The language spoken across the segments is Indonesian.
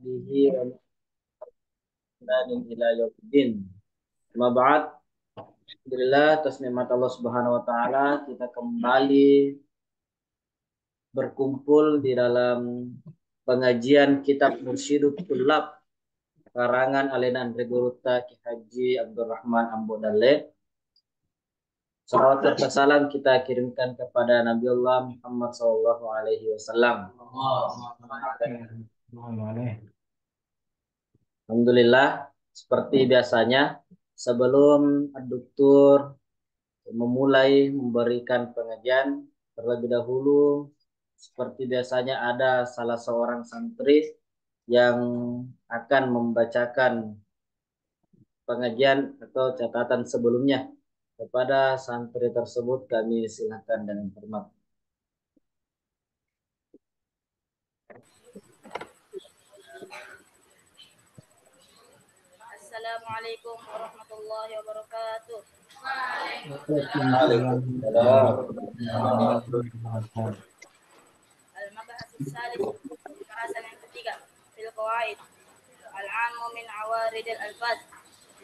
sahbihi wa man ila yaumiddin. Amma ba'd. Alhamdulillah atas nikmat Allah Subhanahu wa taala kita kembali berkumpul di dalam pengajian kitab Mursyidut Thullab karangan Alena Andre Guruta Ki Haji Abdurrahman Ambo Dalle. Salawat serta salam kita kirimkan kepada Nabi Allah Muhammad sallallahu alaihi wasallam. Alhamdulillah, seperti biasanya sebelum Dokter memulai memberikan pengajian, terlebih dahulu seperti biasanya ada salah seorang santri yang akan membacakan pengajian atau catatan sebelumnya. Kepada santri tersebut kami silakan dengan hormat. Assalamualaikum warahmatullahi wabarakatuh. Al-Mabahas Salis, pembahasan yang ketiga, fil qawaid. Al-ammu min awarid al-alfaz,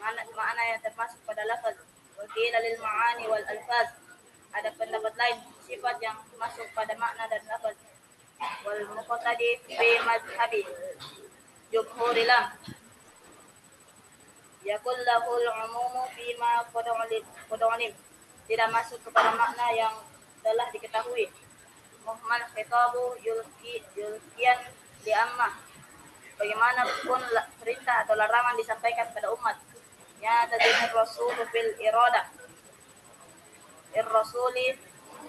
makna yang termasuk pada lafaz. Wa qila lil ma'ani wal alfaz, ada pendapat lain sifat yang masuk pada makna dan lafaz. Wal muqtadi fi madhhabi jumhuril ulama yakul lahul umumu fima qad'ulim, tidak masuk kepada makna yang telah diketahui. Muhammad khitabu yulkian li ammah, bagaimanapun perintah atau larangan disampaikan pada umat. Ya tadinur rasul fil irada ir-rasuli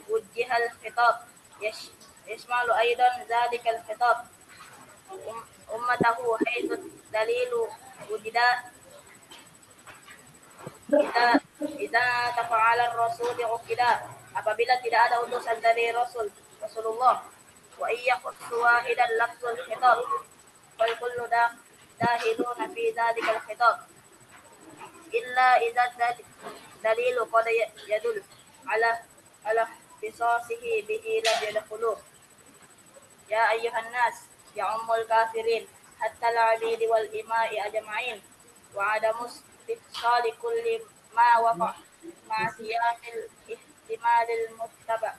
wujjihal khitab yashmalu aidan zalikal khitab ummatahu haitsu dalilu wujida Ida tafa'ala Rasul uqida, apabila tidak ada utusan dari Rasulullah. Wa iya khuswa idan lafzul khitab wal kullu dahiluna fi dhalikal khitab illa idza dalilu qad yadul ala qisasihi bihi lam yadkhulu. Ya ayyuhan nas ya ummul kafirin hatta al-abidi wal ima'i ajma'in wa adamus استفصال كل ما وقع مع سياق الاحتمال المتبع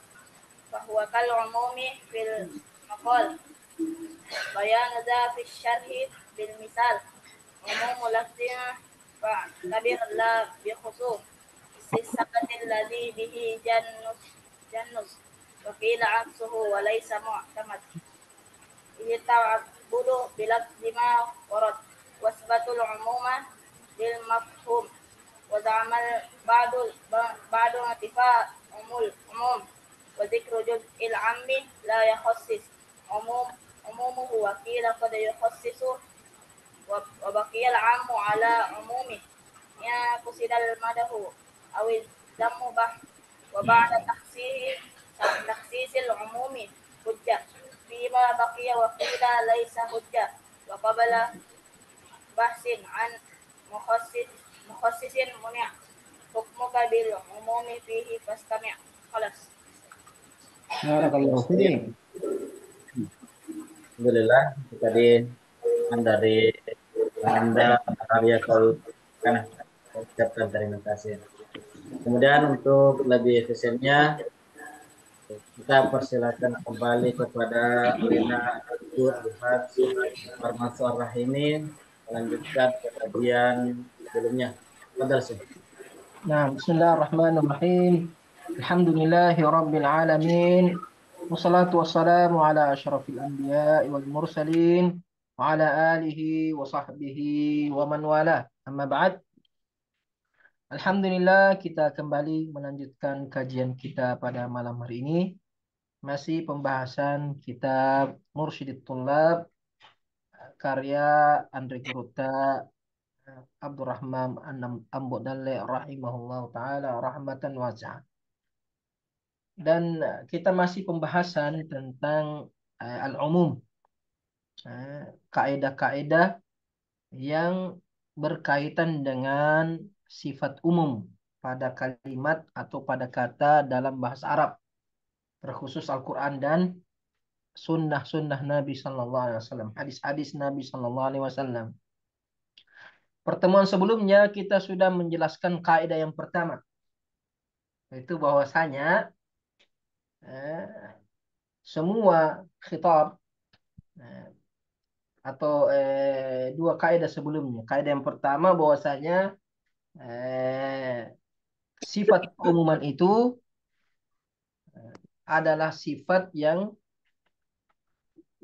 فهو كالعموم في المقال بيان ذا في الشرح بالمثال عموم لفظ فكبر لا بخصوص السبب الذي به جنس وقيل عكسه وليس معتمد يتعبد بلفظ ما ورد واثبت العموم للمفهوم وزعم بعض انتفاء عموم وذكر جزء العام لا يخصص عمومه وقيل قد يخصص وبقي العام على عمومه يا قصد المدح أو الذم وبعد تخصيص العموم حجة فيما بقي وقيل ليس حجة وقبل بحث عن مخصص منع حكمك بالعموم فيه فاستمع. خلاص. Barakallahu fiik. Alhamdulillah tadi dari Anda Arya Kaulana, ucapkan terima kasih. Kemudian untuk lebih efisiennya kita persilakan kembali kepada Lina Abdul Al-Haj Farmansur Rahimi melanjutkan kajian sebelumnya. Padahal sih. Nah, bismillahirrahmanirrahim. Alhamdulillahi rabbil alamin. Wassalatu wassalamu ala asyrafil anbiya'i wal mursalin wa ala alihi wa sahbihi wa man wala. Amma ba'd. Alhamdulillah kita kembali melanjutkan kajian kita pada malam hari ini. Masih pembahasan kitab Mursyidut Thullab karya Andre Guruta Abdurrahman Ambo Dalle rahimahullah ta'ala rahmatan wasi'ah. Dan kita masih pembahasan tentang al-umum, kaidah-kaidah yang berkaitan dengan sifat umum pada kalimat atau pada kata dalam bahasa Arab, terkhusus Al-Quran dan sunnah-sunnah Nabi Sallallahu Alaihi Wasallam, hadis-hadis Nabi Sallallahu Alaihi Wasallam. Pertemuan sebelumnya kita sudah menjelaskan kaidah yang pertama, yaitu bahwasanya eh, semua khitab eh, atau dua kaidah sebelumnya. Kaidah yang pertama bahwasanya sifat keumuman itu adalah sifat yang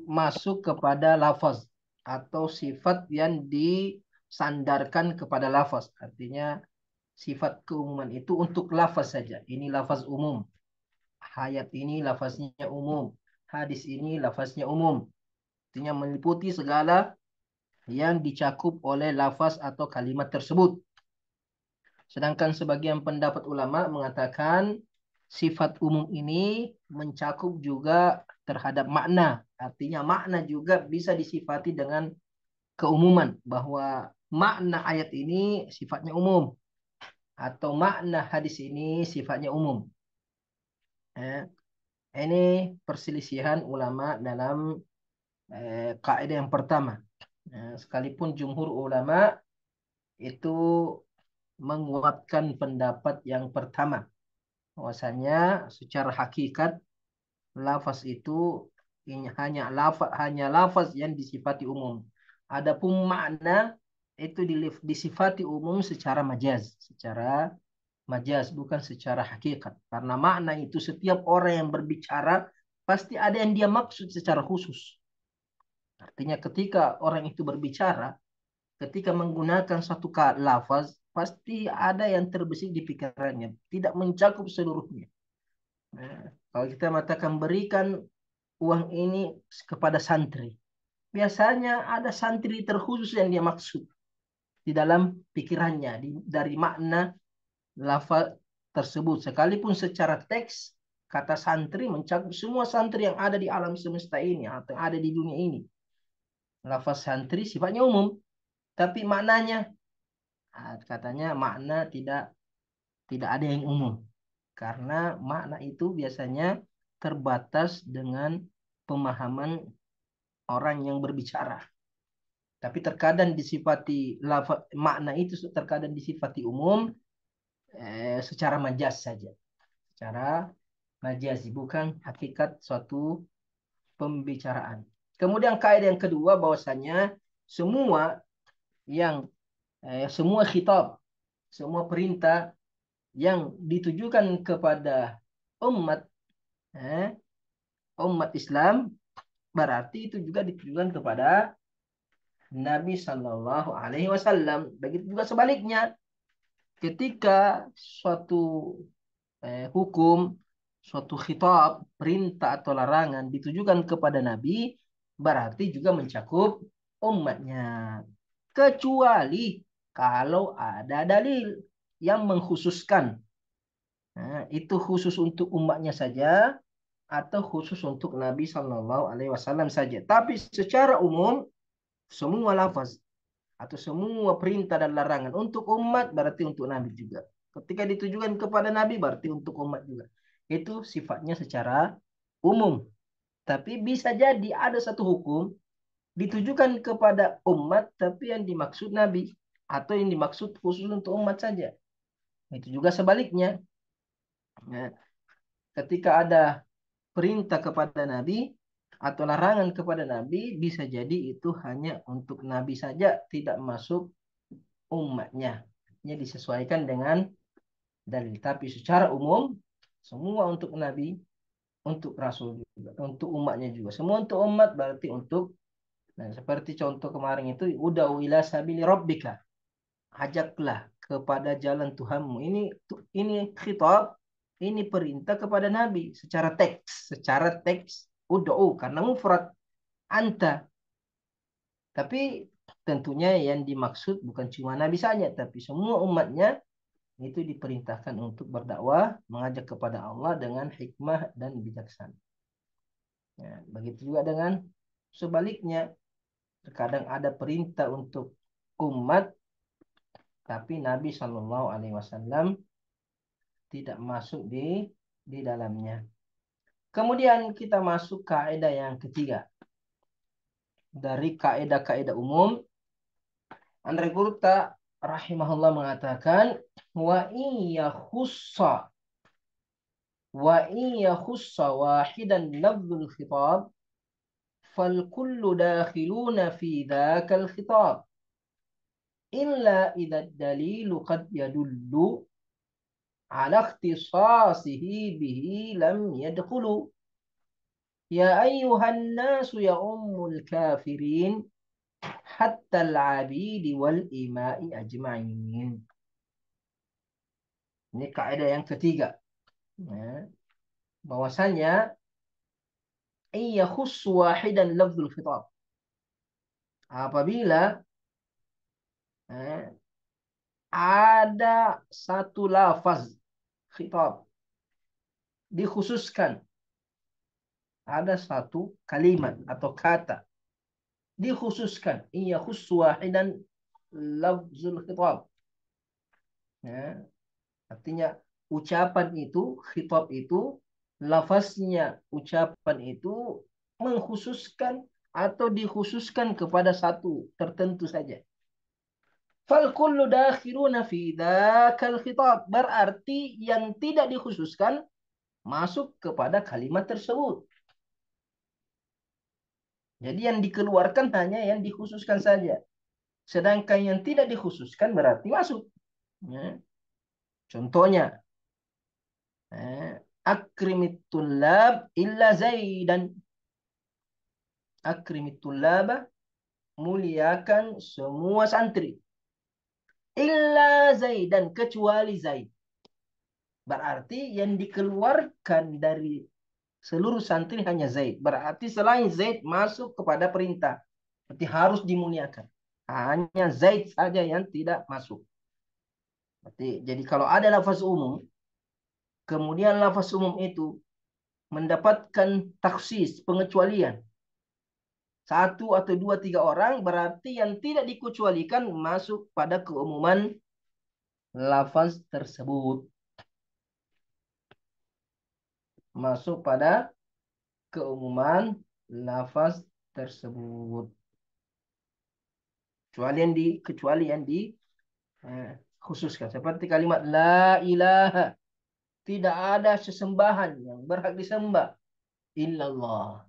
masuk kepada lafaz atau sifat yang disandarkan kepada lafaz. Artinya sifat keumuman itu untuk lafaz saja. Ini lafaz umum. Hayat ini lafaznya umum. Hadis ini lafaznya umum. Artinya meliputi segala yang dicakup oleh lafaz atau kalimat tersebut. Sedangkan sebagian pendapat ulama mengatakan sifat umum ini mencakup juga terhadap makna. Artinya makna juga bisa disifati dengan keumuman. Bahwa makna ayat ini sifatnya umum. Atau makna hadis ini sifatnya umum. Ini perselisihan ulama dalam kaidah yang pertama. Sekalipun jumhur ulama itu menguatkan pendapat yang pertama. Bahwasanya secara hakikat lafaz itu ini hanya lafaz yang disifati umum. Adapun makna itu disifati umum secara majaz bukan secara hakikat. Karena makna itu setiap orang yang berbicara pasti ada yang dia maksud secara khusus. Artinya ketika orang itu berbicara, ketika menggunakan satu lafaz, pasti ada yang terbesit di pikirannya, tidak mencakup seluruhnya. Nah, kalau kita mengatakan berikan uang ini kepada santri, biasanya ada santri terkhusus yang dia maksud di dalam pikirannya, dari makna lafaz tersebut. Sekalipun secara teks, kata santri mencakup semua santri yang ada di alam semesta ini, atau yang ada di dunia ini. Lafaz santri sifatnya umum, tapi maknanya katanya makna tidak ada yang umum. Karena makna itu biasanya terbatas dengan pemahaman orang yang berbicara. Tapi terkadang disifati makna itu terkadang disifati umum secara majas saja. Secara majazi, bukan hakikat suatu pembicaraan. Kemudian kaidah yang kedua bahwasanya semua yang semua khitab, semua perintah yang ditujukan kepada umat eh, umat Islam berarti itu juga ditujukan kepada Nabi Shallallahu Alaihi Wasallam. Begitu juga sebaliknya, ketika suatu hukum, suatu khitab, perintah atau larangan ditujukan kepada Nabi, berarti juga mencakup umatnya. Kecuali kalau ada dalil yang mengkhususkan. Nah, itu khusus untuk umatnya saja atau khusus untuk Nabi Shallallahu Alaihi Wasallam saja. Tapi secara umum semua lafaz atau semua perintah dan larangan untuk umat berarti untuk Nabi juga. Ketika ditujukan kepada Nabi berarti untuk umat juga. Itu sifatnya secara umum. Tapi bisa jadi ada satu hukum ditujukan kepada umat tapi yang dimaksud Nabi atau yang dimaksud khusus untuk umat saja. Itu juga sebaliknya. Nah, ketika ada perintah kepada Nabi atau larangan kepada Nabi bisa jadi itu hanya untuk Nabi saja, tidak masuk umatnya. Ini disesuaikan dengan dalil. Tapi secara umum semua untuk Nabi, untuk Rasul juga, untuk umatnya juga. Semua untuk umat berarti untuk. Nah, seperti contoh kemarin itu, uda'u ila sabili rabbika. Ajaklah kepada jalan Tuhanmu. Ini khitab, ini perintah kepada Nabi secara teks uda'u karena mufrad anta. Tapi tentunya yang dimaksud bukan cuma Nabi saja, tapi semua umatnya itu diperintahkan untuk berdakwah, mengajak kepada Allah dengan hikmah dan bijaksana. Ya, begitu juga dengan sebaliknya, terkadang ada perintah untuk umat, tapi Nabi Shallallahu Alaihi Wasallam tidak masuk di dalamnya. Kemudian kita masuk kaidah yang ketiga. Dari kaidah-kaidah umum, Andre Gurta rahimahullah mengatakan wa iya khussa wahidan lafzul khitab fal kullu dakhiluna fi dzakal khitab illa idza dalilu qad yadullu ala ikhtisasihi bihi lam yadkhulu ya ayyuhan nasu ya ummul kafirin hatta al-abidi wal ima'i ajma'in. Ini kaidah yang ketiga. Ya. Bahwasanya iya khus wahidan lafzul khitab. Apabila ada satu lafaz khitab dikhususkan, ada satu kalimat atau kata dikhususkan, iya khus wahidan lafzul khitab. Ya. Artinya ucapan itu, khitab itu, lafaznya ucapan itu mengkhususkan atau dikhususkan kepada satu tertentu saja. Fal kullu dakhiruna fi dzakal khitab. Berarti yang tidak dikhususkan masuk kepada kalimat tersebut. Jadi yang dikeluarkan hanya yang dikhususkan saja. Sedangkan yang tidak dikhususkan berarti masuk. Ya. Contohnya, akrimit tullab illa zaidan. Akrimit tullaba, muliakan semua santri. Illa zaidan, kecuali zaid. Berarti yang dikeluarkan dari seluruh santri hanya zaid. Berarti selain zaid masuk kepada perintah. Berarti harus dimuliakan. Hanya zaid saja yang tidak masuk. Berarti, jadi kalau ada lafaz umum, kemudian lafaz umum itu mendapatkan taksis, pengecualian. Satu atau dua, tiga orang, berarti yang tidak dikecualikan masuk pada keumuman lafaz tersebut. Masuk pada keumuman lafaz tersebut. Kecuali yang di khususkan. Seperti kalimat la ilaha. Tidak ada sesembahan yang berhak disembah illallah.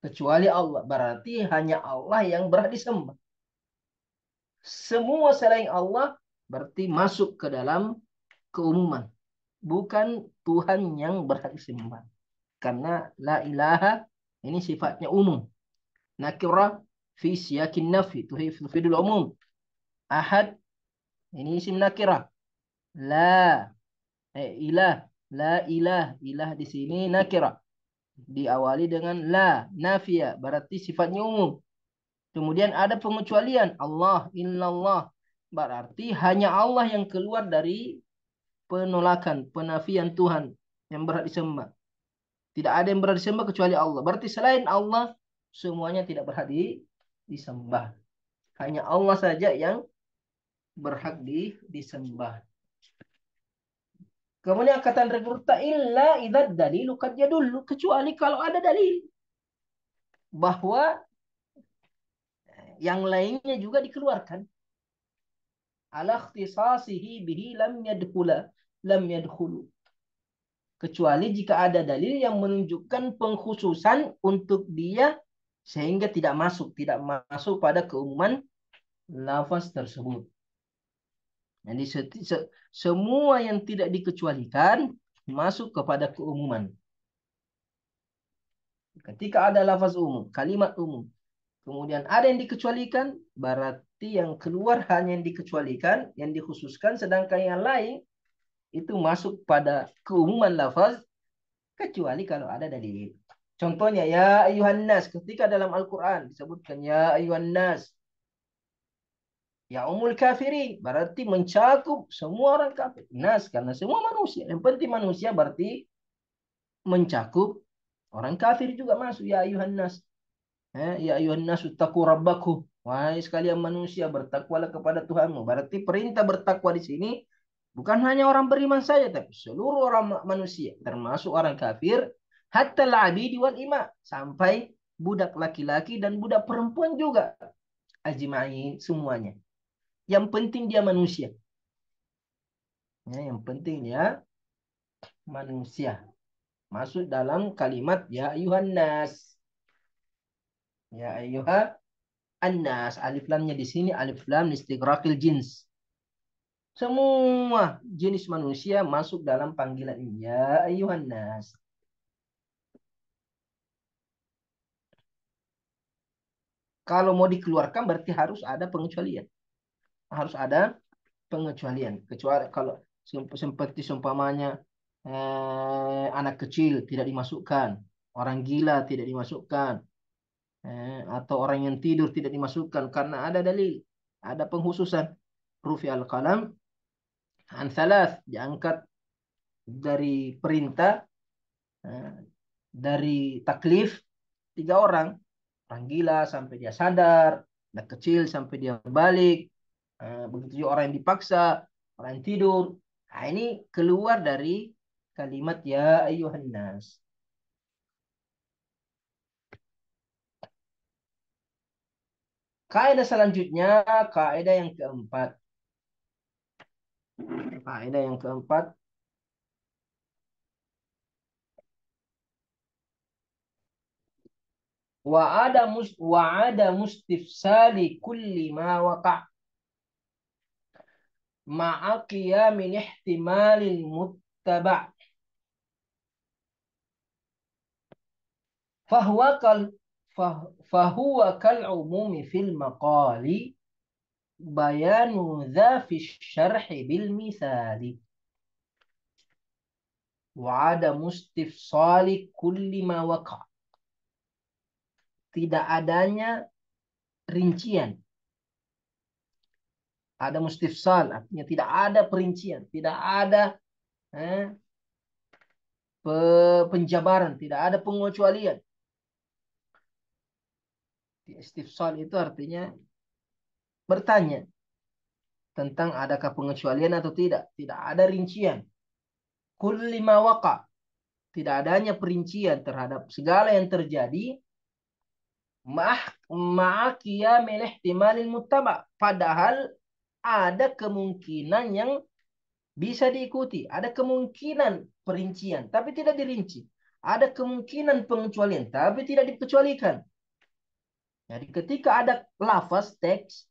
Kecuali Allah. Berarti hanya Allah yang berhak disembah. Semua selain Allah berarti masuk ke dalam keumuman. Bukan Tuhan yang berhak disembah. Karena la ilaha ini sifatnya umum. Nakirah fi siyakin nafi. Tufidul umum. Ahad ini isim nakirah. La ilah. La ilah. Ilah di sini nakirah. Diawali dengan la. Nafiyah. Berarti sifatnya umum. Kemudian ada pengecualian. Allah, illallah. Berarti hanya Allah yang keluar dari penolakan, penafian Tuhan yang berhak disembah. Tidak ada yang berhak disembah kecuali Allah. Berarti selain Allah, semuanya tidak berhak disembah. Hanya Allah saja yang berhak disembah. Kemudian kata Regurta illa idza dalilu qad yadullu, kecuali kalau ada dalil bahwa yang lainnya juga dikeluarkan. Ala ikhtisasihi bihi lam yadkhulu. Kecuali jika ada dalil yang menunjukkan pengkhususan untuk dia sehingga tidak masuk pada keumuman lafaz tersebut. Jadi semua yang tidak dikecualikan masuk kepada keumuman. Ketika ada lafaz umum, kalimat umum, kemudian ada yang dikecualikan, berarti yang keluar hanya yang dikecualikan, yang dikhususkan, sedangkan yang lain itu masuk pada keumuman lafaz, kecuali kalau ada dalil. Contohnya, ya ayuhan nas, ketika dalam Al-Quran disebutkan, ya ayuhan nas, ya umul kafirin, berarti mencakup semua orang kafir. Nas, karena semua manusia. Yang penting manusia berarti mencakup orang kafir juga masuk, ya ayuhan nas. Ya ayuhan nasu taqu rabbakum. Wahai sekalian manusia, bertakwalah kepada Tuhanmu. Berarti perintah bertakwa di sini Bukan hanya orang beriman saja, tapi seluruh orang manusia, termasuk orang kafir, hatta al-abidi wal ima, sampai budak laki-laki dan budak perempuan juga, ajma'in semuanya. Yang penting dia manusia. Ya, yang penting dia manusia. Masuk dalam kalimat ya ayuhan nas. Ya ayuhan nas. Alif lamnya di sini alif lam istighraqil jins. Semua jenis manusia masuk dalam panggilan ini. Ya ayuhan nas. Kalau mau dikeluarkan berarti harus ada pengecualian. Harus ada pengecualian. Kecuali kalau seperti seumpamanya anak kecil tidak dimasukkan, orang gila tidak dimasukkan, atau orang yang tidur tidak dimasukkan karena ada dalil, ada penghususan. Rufi al-qalam an thalath, diangkat dari perintah, eh, dari taklif 3 orang. Orang gila sampai dia sadar, anak kecil sampai dia balik, begitu juga orang yang dipaksa, orang yang tidur. Nah, ini keluar dari kalimat ya ayuhan nas. Kaidah selanjutnya, kaidah yang keempat. Kaidah yang keempat, wa ada mustifsali kulli ma waqa' ma'a qiyamil ihtimalil muttaba' fahuwa kal fahuwa kal umumi fil maqali bayanu dha fi syarhi bil misali. Wa'ada mustifsali kulli ma waqa'. Tidak adanya rincian. Ada mustifsal, artinya tidak ada perincian. Tidak ada penjabaran. Tidak ada pengecualian. Istifsal itu artinya bertanya tentang adakah pengecualian atau tidak. Tidak ada rincian. Kulli ma waqa'. Tidak adanya perincian terhadap segala yang terjadi. Ma'aqiyamil ihtimalil muttaba. Padahal ada kemungkinan yang bisa diikuti. Ada kemungkinan perincian, tapi tidak dirinci. Ada kemungkinan pengecualian, tapi tidak dikecualikan. Jadi ketika ada lafaz teks,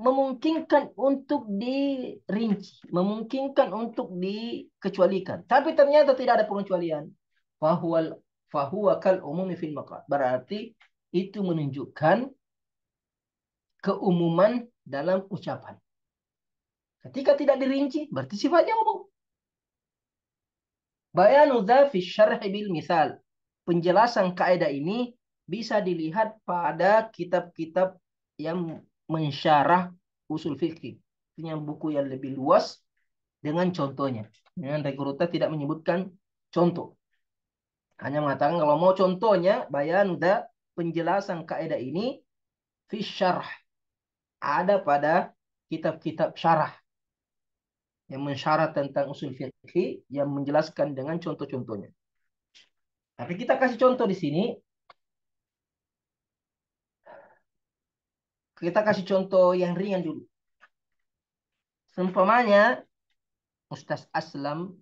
memungkinkan untuk dirinci, memungkinkan untuk dikecualikan. Tapi ternyata tidak ada pengecualian. Fahuwa kal umumi fil maqal. Berarti itu menunjukkan keumuman dalam ucapan. Ketika tidak dirinci, berarti sifatnya umum. Bayanu dha fi syarh bil misal. Penjelasan kaidah ini bisa dilihat pada kitab-kitab yang mensyarah usul fikih. Punya buku yang lebih luas dengan contohnya. Dengan Rekruta tidak menyebutkan contoh. Hanya mengatakan kalau mau contohnya, bayanu dha, penjelasan kaidah ini fi syarh. Ada pada kitab-kitab syarah yang mensyarah tentang usul fikih yang menjelaskan dengan contoh-contohnya. Tapi kita kasih contoh di sini. Kita kasih contoh yang ringan dulu. Seumpamanya Ustaz Aslam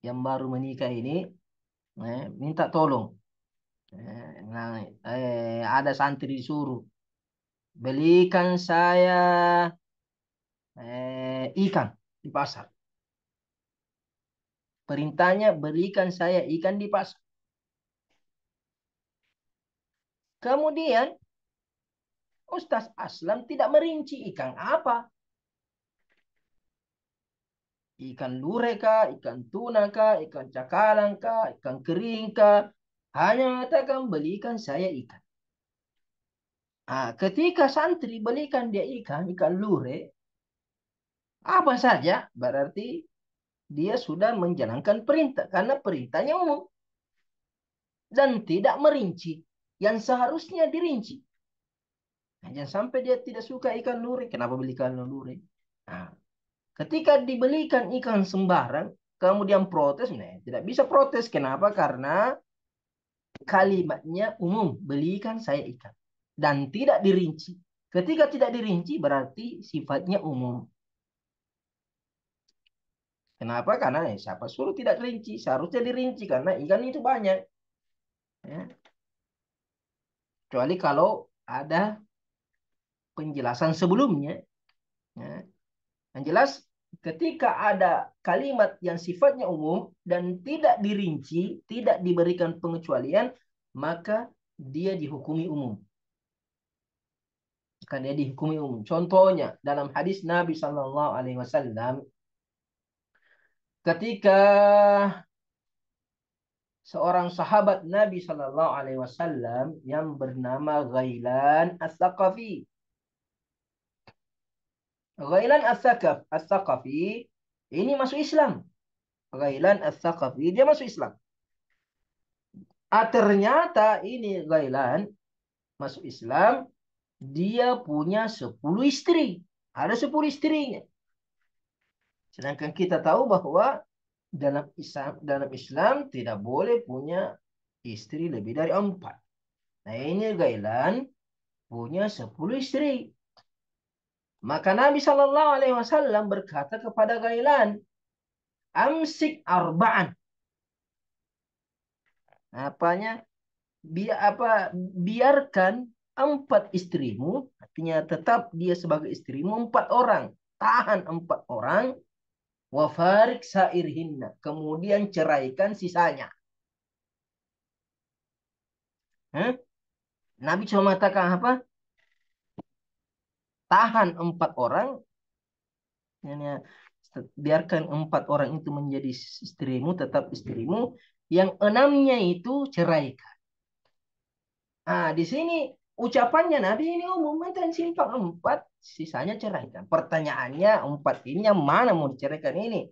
yang baru menikah ini minta tolong. Ada santri disuruh belikan saya ikan di pasar. Perintahnya belikan saya ikan di pasar. Kemudian Ustaz Aslam tidak merinci ikan apa. Ikan lure kah, ikan tuna kah, ikan cakalang kah, ikan kering kah. Hanya mengatakan belikan saya ikan. Ketika santri belikan dia ikan lure, apa saja berarti dia sudah menjalankan perintah. Karena perintahnya umum. Dan tidak merinci. Yang seharusnya dirinci. Jangan sampai dia tidak suka ikan lure. Kenapa beli ikan lure? Ketika dibelikan ikan sembarang, kemudian protes, nah, tidak bisa protes. Kenapa? Karena kalimatnya umum, belikan saya ikan. Dan tidak dirinci. Ketika tidak dirinci berarti sifatnya umum. Kenapa? Karena siapa suruh tidak rinci? Seharusnya dirinci karena ikan itu banyak. Ya. Kecuali kalau ada penjelasan sebelumnya. Ya. Yang jelas ketika ada kalimat yang sifatnya umum dan tidak dirinci, tidak diberikan pengecualian, maka dia dihukumi umum. Maka dia dihukumi umum. Contohnya dalam hadis Nabi Shallallahu Alaihi Wasallam, ketika seorang sahabat Nabi Shallallahu Alaihi Wasallam yang bernama Ghailan As-Saqafi. Ghailan As-Saqafi ini masuk Islam. Ghailan As-Saqafi dia masuk Islam. Ternyata ini Ghailan masuk Islam, dia punya 10 istri. Ada 10 istrinya. Sedangkan kita tahu bahwa dalam Islam tidak boleh punya istri lebih dari 4. Nah ini Ghailan punya 10 istri. Maka Nabi Shallallahu Alaihi Wasallam berkata kepada Ghailan, amsik arba'an. Apanya? Biarkan 4 istrimu, artinya tetap dia sebagai istrimu 4 orang. Tahan 4 orang. Wafarik sairhinna. Kemudian ceraikan sisanya. Hah? Nabi cuma mengatakan apa? Tahan 4 orang. Biarkan 4 orang itu menjadi istrimu, tetap istrimu. Yang 6-nya itu ceraikan. Nah, di sini ucapannya Nabi ini umum. Dan simpang 4, sisanya ceraikan. Pertanyaannya 4 ini yang mana mau diceraikan ini?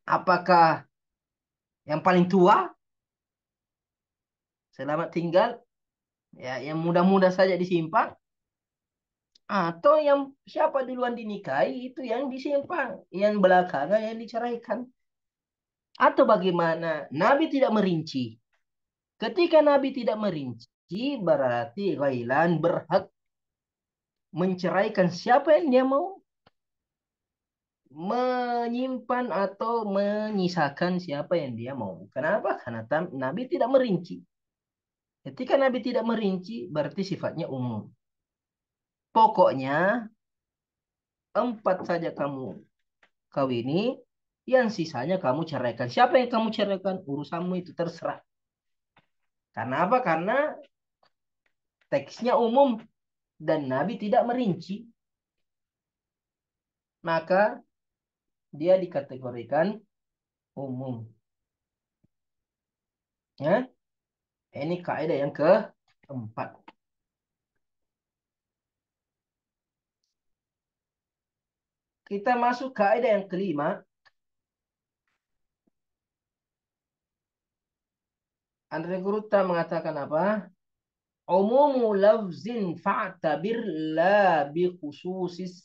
Apakah yang paling tua? Selamat tinggal. Ya, yang muda-muda saja disimpan. Atau yang siapa duluan dinikahi itu yang disimpan. Yang belakangan yang diceraikan. Atau bagaimana? Nabi tidak merinci. Ketika Nabi tidak merinci, berarti Ghailan berhak menceraikan siapa yang dia mau, menyimpan atau menyisakan siapa yang dia mau. Kenapa? Karena Nabi tidak merinci. Ketika Nabi tidak merinci, berarti sifatnya umum. Pokoknya 4 saja kamu kawini, yang sisanya kamu ceraikan. Siapa yang kamu ceraikan? Urusanmu itu terserah. Karena apa? Karena teksnya umum dan Nabi tidak merinci. Maka dia dikategorikan umum. Ya, ini kaidah yang keempat. Kita masuk kaidah yang kelima. Andre Guruta mengatakan apa? Umumu lafzin fa'tabir la bi khususis.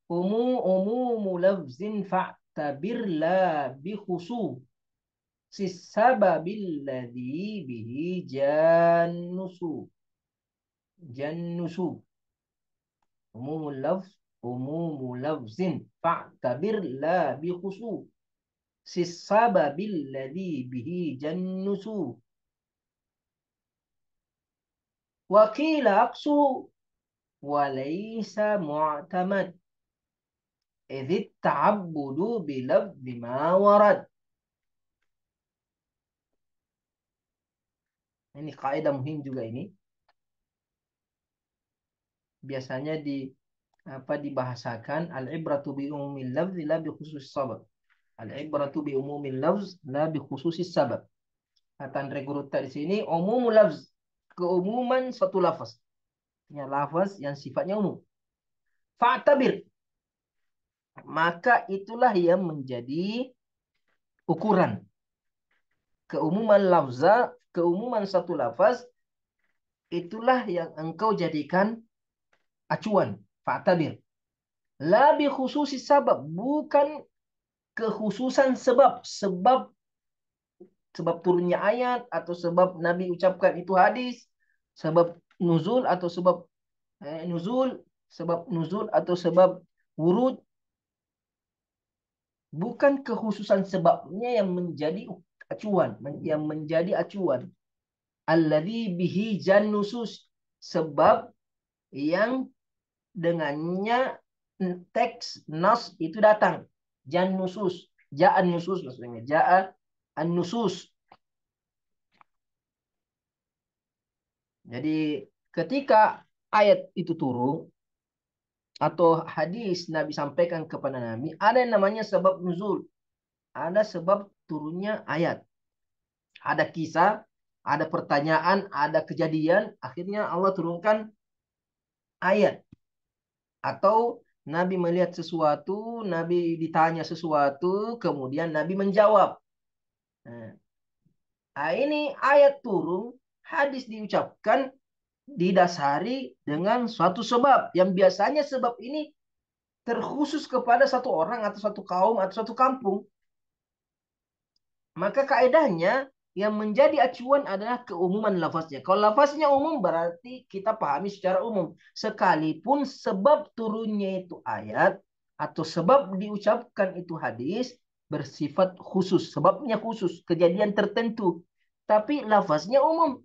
Umumu lafzin fa'tabir la bi khususis sababil ladhi bihi jannusu. Jannusu. Umumul lafz. Umumu lafzin fa'tabir la bi khususis sababil ladhi bihi jannusu. وقيل أقصه وليس معتمد إذ التعبد بلفظ ما ورد. Ini kaidah muhim juga ini. Biasanya dibahasakan al-ibratu bi umumil lafz la bi khususis sabab. Al-ibratu bi umumil lafz la bi khususis sabab. Kata Andre Guruta di sini umumul lafz, keumuman satu lafaz. Ya, lafaz yang sifatnya umum. Fa'tabir, maka itulah yang menjadi ukuran. Keumuman lafza, keumuman satu lafaz, itulah yang engkau jadikan acuan. Fa'tabir. La bi khususi sabab, bukan kekhususan sebab. Sebab turunnya ayat atau sebab Nabi ucapkan itu hadis, sebab nuzul atau sebab nuzul, sebab nuzul atau sebab wurud, bukan kekhususan sebabnya yang menjadi acuan, yang menjadi acuan. Alladzi bihi jan nusus, sebab yang dengannya teks nas itu datang. Jan nusus, ja'an nusus maksudnya, ja'a an nusus. Jadi ketika ayat itu turun atau hadis Nabi sampaikan kepada Nabi, ada yang namanya sebab nuzul, ada sebab turunnya ayat, ada kisah, ada pertanyaan, ada kejadian, akhirnya Allah turunkan ayat. Atau Nabi melihat sesuatu, Nabi ditanya sesuatu, kemudian Nabi menjawab. Nah, ini ayat turun, hadis diucapkan, didasari dengan suatu sebab. Yang biasanya sebab ini terkhusus kepada satu orang atau satu kaum atau satu kampung. Maka kaedahnya yang menjadi acuan adalah keumuman lafaznya. Kalau lafaznya umum berarti kita pahami secara umum. Sekalipun sebab turunnya itu ayat atau sebab diucapkan itu hadis bersifat khusus. Sebabnya khusus, kejadian tertentu. Tapi lafaznya umum.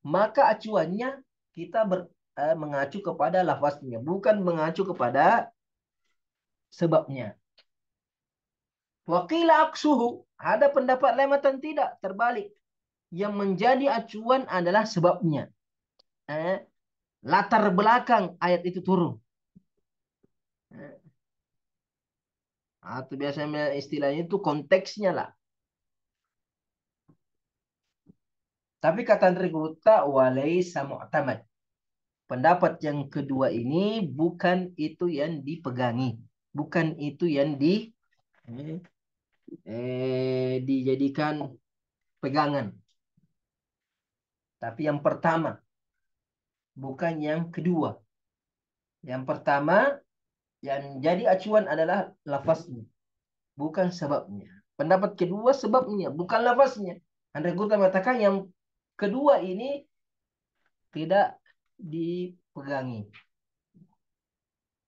Maka acuannya kita mengacu kepada lafaznya. Bukan mengacu kepada sebabnya. Wakila aksuhu. Ada pendapat lain atau tidak. Terbalik. Yang menjadi acuan adalah sebabnya. Latar belakang ayat itu turun. Atau biasanya istilahnya itu konteksnya lah. Tapi kata Andri Guruta, walaysa mu'tamad. Pendapat yang kedua ini bukan itu yang dipegangi. Bukan itu yang dijadikan pegangan. Tapi yang pertama, bukan yang kedua. Yang pertama, yang jadi acuan adalah lafaznya, bukan sebabnya. Pendapat kedua sebabnya, bukan lafaznya. Andai Gurta mengatakan yang kedua ini tidak dipegangi.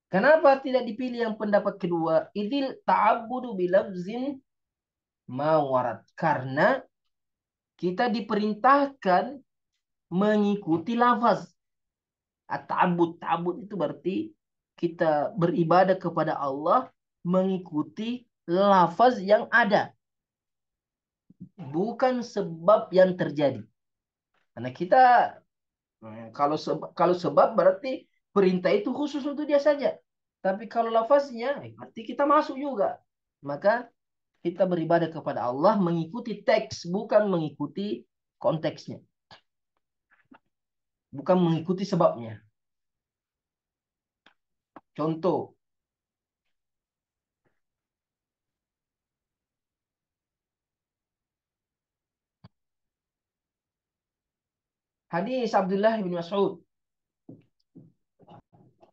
Kenapa tidak dipilih yang pendapat kedua? Idil ta'abudu bilafzin mawarat. Karena kita diperintahkan mengikuti lafaz. At-ta'abud. Ta'abud itu berarti kita beribadah kepada Allah mengikuti lafaz yang ada. Bukan sebab yang terjadi. Karena kita kalau sebab berarti perintah itu khusus untuk dia saja. Tapi kalau lafaznya berarti kita masuk juga. Maka kita beribadah kepada Allah mengikuti teks, bukan mengikuti konteksnya. Bukan mengikuti sebabnya. Contoh, hadis Abdullah bin Mas'ud.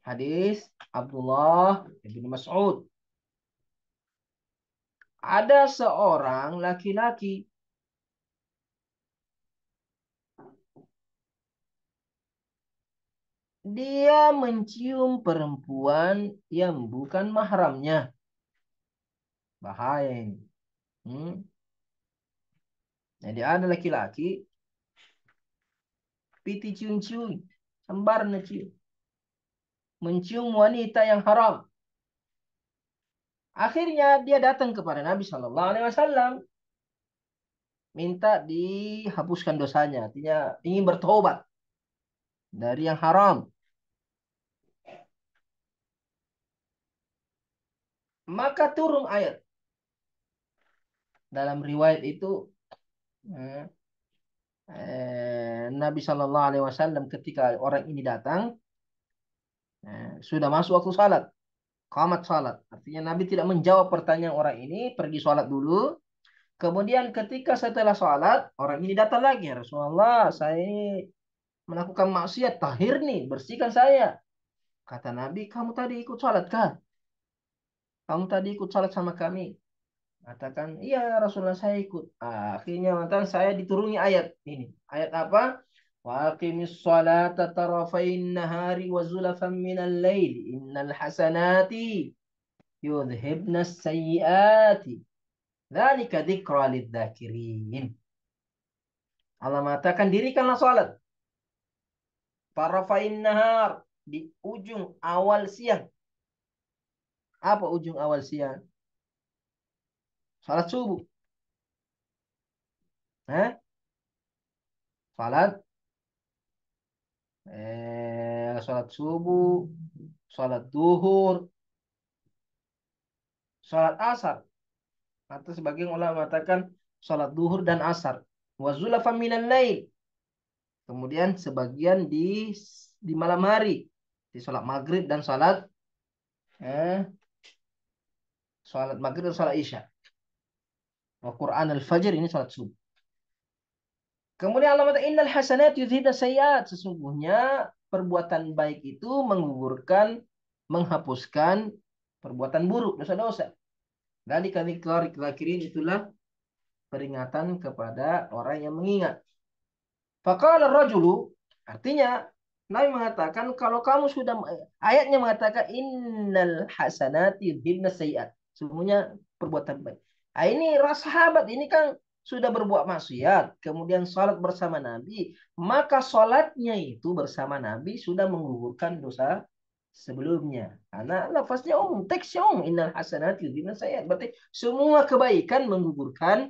Hadis Abdullah bin Mas'ud. Ada seorang laki-laki dia mencium perempuan yang bukan mahramnya. Bahaya ini. Jadi ada laki-laki piti cium-cium, sembarna cium. Mencium wanita yang haram. Akhirnya dia datang kepada Nabi Shallallahu Alaihi Wasallam, minta dihapuskan dosanya, artinya ingin bertobat dari yang haram. Maka turun ayat. Dalam riwayat itu Nabi Shallallahu Alaihi Wasallam ketika orang ini datang sudah masuk waktu salat, qamat salat. Artinya Nabi tidak menjawab pertanyaan orang ini, pergi salat dulu. Kemudian ketika setelah salat orang ini datang lagi, Rasulullah, saya ini melakukan maksiat, tahir nih, bersihkan saya. Kata Nabi, kamu tadi ikut salat kah? kamu tadi ikut salat sama kami. Katakan, iya ya Rasulullah saya ikut. Akhirnya mengatakan saya dituruni ayat ini. Ayat apa? Wa aqimis salata tarafain nahari wa zulafan minal laili innal hasanati yudhibnas sayyiati. Dzalika dzikra lidzakirin. Allah mengatakan dirikanlah salat tarafain nahar di ujung awal siang. Apa ujung awal siang? Salat subuh. Hah? Salat salat subuh, salat duhur, salat asar. Atau sebagian ulama mengatakan salat duhur dan asar. Wa zulafan minal lail. Kemudian sebagian di malam hari. Di salat maghrib dan eh, salat maghrib dan salat isya. Wa Quran al-fajr ini salat subuh. Kemudian Allah mengatakan innal hasanat yudhibna sayyiat. Sesungguhnya perbuatan baik itu menggugurkan, menghapuskan perbuatan buruk, dosa-dosa. Dari kalikirin itulah peringatan kepada orang yang mengingat. Faqala rajulu, artinya Nabi mengatakan kalau kamu sudah ayatnya mengatakan innal hasanati yudhibna sayyiat. Semuanya perbuatan baik. Ah, ini sahabat ini kan sudah berbuat maksiat, kemudian salat bersama Nabi, maka salatnya itu bersama Nabi sudah menggugurkan dosa sebelumnya. Karena lafaznya teksnya innal hasanati yudhibna sayyiat. Berarti semua kebaikan menggugurkan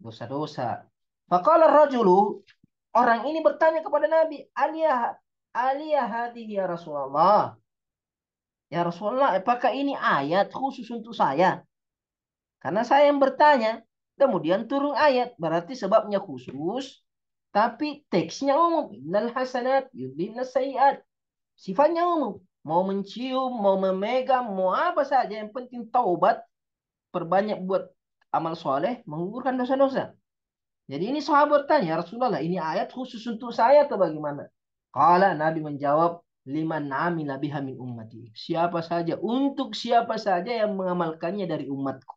dosa-dosa. Faqala rajulu, orang ini bertanya kepada Nabi, Aliyah, Aliyah hadihi ya Rasulullah. Ya Rasulullah, apakah ini ayat khusus untuk saya? Karena saya yang bertanya, kemudian turun ayat, berarti sebabnya khusus, tapi teksnya umum. Innal hasanat yudhibna sayyiat. Sifatnya umum. Mau mencium, mau memegang, mau apa saja. Yang penting taubat, perbanyak buat amal soleh, menggugurkan dosa-dosa. Jadi ini sahabat tanya, Rasulullah, ini ayat khusus untuk saya atau bagaimana? Kala Nabi menjawab, liman amila biha min ummati. Siapa saja, untuk siapa saja yang mengamalkannya dari umatku.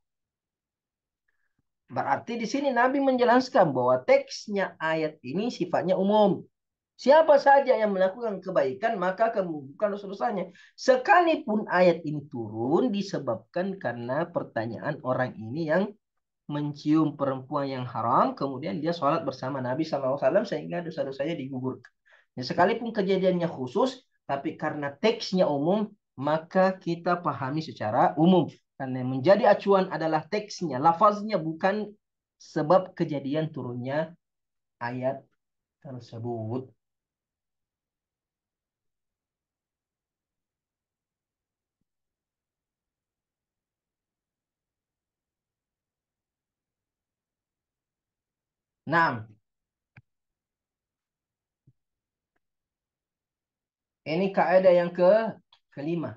Berarti di sini Nabi menjelaskan bahwa teksnya ayat ini sifatnya umum. Siapa saja yang melakukan kebaikan, maka kemungkinan dosa-dosanya. Sekalipun ayat ini turun disebabkan karena pertanyaan orang ini yang mencium perempuan yang haram, kemudian dia sholat bersama Nabi SAW sehingga dosa-dosanya digugurkan. Ya, sekalipun kejadiannya khusus, tapi karena teksnya umum, maka kita pahami secara umum. Karena yang menjadi acuan adalah teksnya, lafaznya bukan sebab kejadian turunnya ayat tersebut. Nah, ini kaidah yang kelima.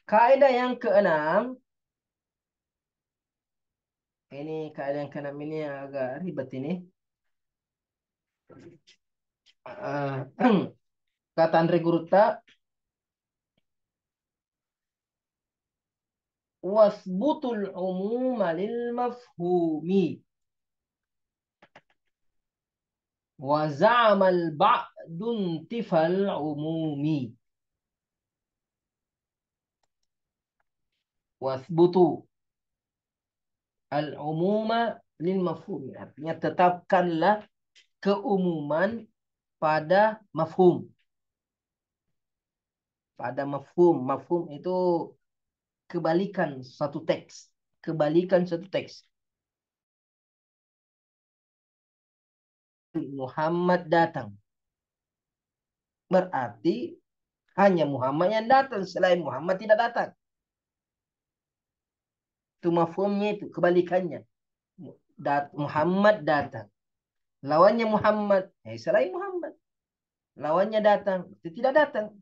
Kaidah yang keenam, ini kaidah yang keenam ini agak ribet ini. Kata Andre Guruta, wasbutul umuma lil mafhumi wa za'amal ba'dun tifal umumi wasbutu al umuma lil mafhumi, artinya tetapkanlah keumuman pada mafhum. Mafhum itu kebalikan satu teks, kebalikan satu teks. Muhammad datang, berarti hanya Muhammad yang datang, selain Muhammad tidak datang. Itu mafhumnya, itu kebalikannya. Muhammad datang, lawannya Muhammad, selain Muhammad. Lawannya datang, itu tidak datang.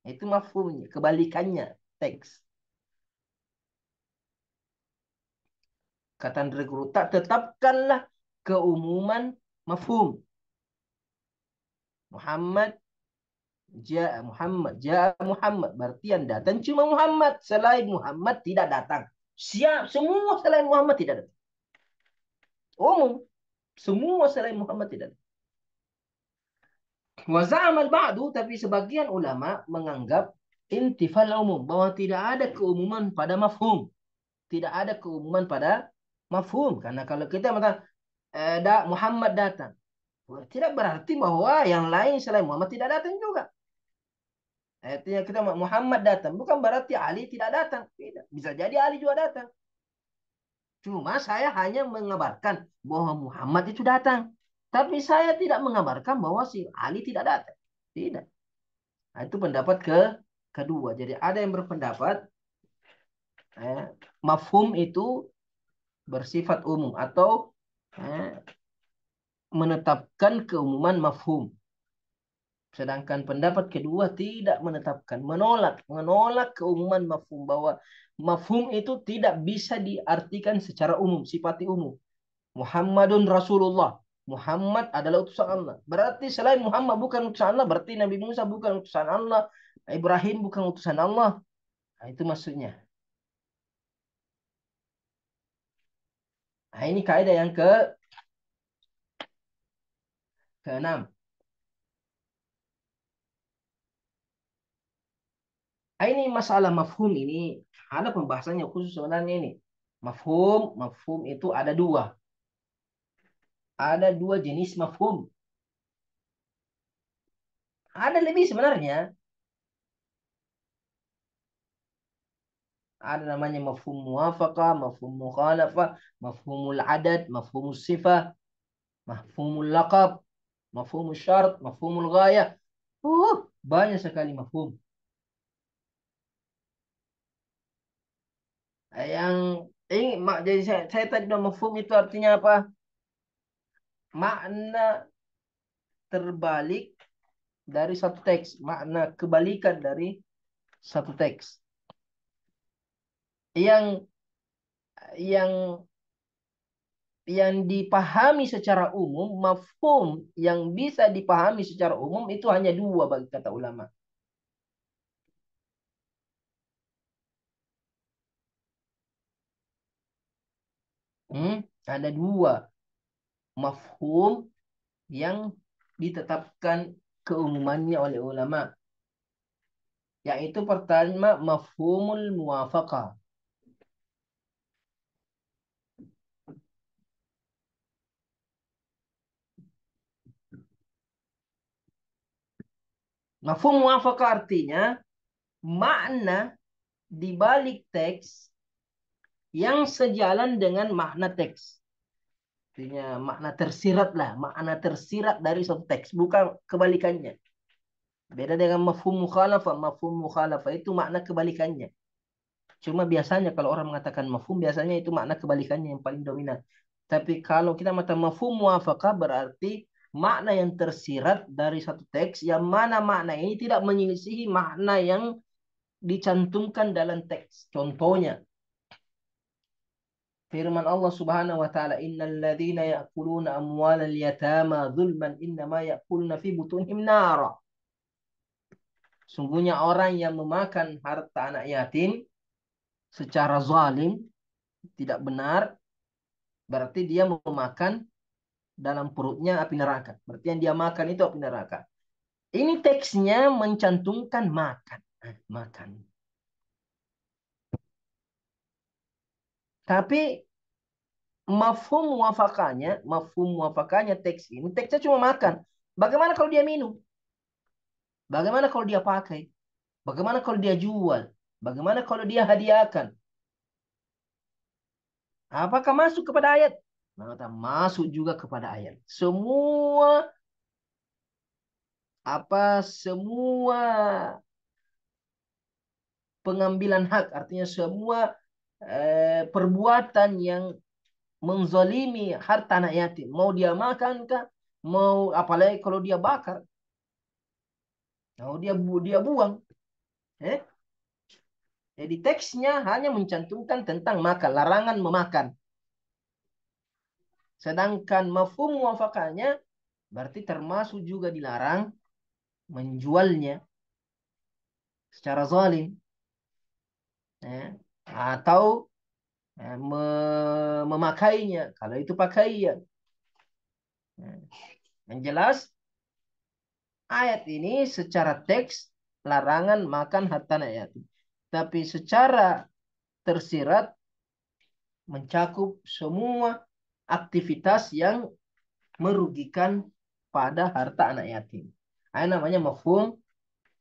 Itu mafhumnya, kebalikannya teks. Kata Andreguruta, tetapkanlah keumuman mafhum. Muhammad Ja'a Muhammad, ja'a Muhammad. Berarti yang datang cuma Muhammad. Selain Muhammad tidak datang. Siap, semua selain Muhammad tidak datang. Umum, semua selain Muhammad tidak datang. Wa za'amal ba'du, tapi sebagian ulama menganggap intifal umum, bahwa tidak ada keumuman pada mafhum. Tidak ada keumuman pada mafhum. Karena kalau kita mengatakan Muhammad datang, tidak berarti bahwa yang lain selain Muhammad tidak datang juga. Artinya kita Muhammad datang, bukan berarti Ali tidak datang. Tidak. Bisa jadi Ali juga datang. Cuma saya hanya mengabarkan bahwa Muhammad itu datang. Tapi saya tidak mengabarkan bahwa si Ali tidak datang. Tidak. Nah, itu pendapat kedua. Jadi ada yang berpendapat mafhum itu bersifat umum atau eh, menetapkan keumuman mafhum. Sedangkan pendapat kedua tidak menetapkan, menolak keumuman mafhum, bahwa mafhum itu tidak bisa diartikan secara umum, sifati umum. Muhammadun Rasulullah. Muhammad adalah utusan Allah. Berarti selain Muhammad bukan utusan Allah, berarti Nabi Musa bukan utusan Allah, Ibrahim bukan utusan Allah. Nah, itu maksudnya. Nah, ini kaidah yang keenam. Nah, ini masalah mafhum ini ada pembahasannya khusus sebenarnya ini. Mafhum itu ada dua. Ada dua jenis mafhum. Ada lebih sebenarnya. Ada namanya mafhum muwafaqah, mafhum mukhalafah, mafhumul adad, mafhumul sifah, mafhumul laqab, mafhumul syarat, mafhumul ghayah. Banyak sekali mafhum. Yang ini jadi saya tadi bilang mafhum itu artinya apa? Makna terbalik dari satu teks, makna kebalikan dari satu teks. Yang yang yang dipahami secara umum, mafhum yang bisa dipahami secara umum itu hanya dua bagi kata ulama. Ada dua mafhum yang ditetapkan keumumannya oleh ulama. Yaitu pertama mafhumul muwafaqah. Mafhum muwafaqah artinya makna di balik teks yang sejalan dengan makna teks. Artinya makna tersirat lah, makna tersirat dari suatu teks, bukan kebalikannya. Beda dengan mafhum mukhalafah. Mafhum mukhalafah itu makna kebalikannya. Cuma biasanya kalau orang mengatakan mafhum, biasanya itu makna kebalikannya yang paling dominan. Tapi kalau kita mata mafhum muwafaqah berarti makna yang tersirat dari satu teks yang mana makna ini tidak menyelisihi makna yang dicantumkan dalam teks. Contohnya firman Allah Subhanahu wa taala, "Innal ladzina ya'kuluna amwalal yatama dzulman innama ya'kuluna fi butunihim nara." Sungguhnya orang yang memakan harta anak yatim secara zalim, tidak benar, berarti dia memakan dalam perutnya api neraka. Berarti yang dia makan itu api neraka. Ini teksnya mencantumkan makan. Makan. Tapi mafhum muafakanya teks ini, teksnya cuma makan. Bagaimana kalau dia minum? Bagaimana kalau dia pakai? Bagaimana kalau dia jual? Bagaimana kalau dia hadiahkan? Apakah masuk kepada ayat? Maka masuk juga kepada ayat. Semua pengambilan hak, artinya semua perbuatan yang menzalimi harta anak yatim, mau dia makan kah, mau apalagi kalau dia bakar, mau dia buang, eh? Jadi teksnya hanya mencantumkan tentang makan, larangan memakan. Sedangkan mafhum muwafaqahnya berarti termasuk juga dilarang menjualnya secara zalim, ya, atau memakainya kalau itu pakaian. Ya. Yang jelas ayat ini secara teks larangan makan harta anak yatim, tapi secara tersirat mencakup semua aktivitas yang merugikan pada harta anak yatim. Ini namanya mafhum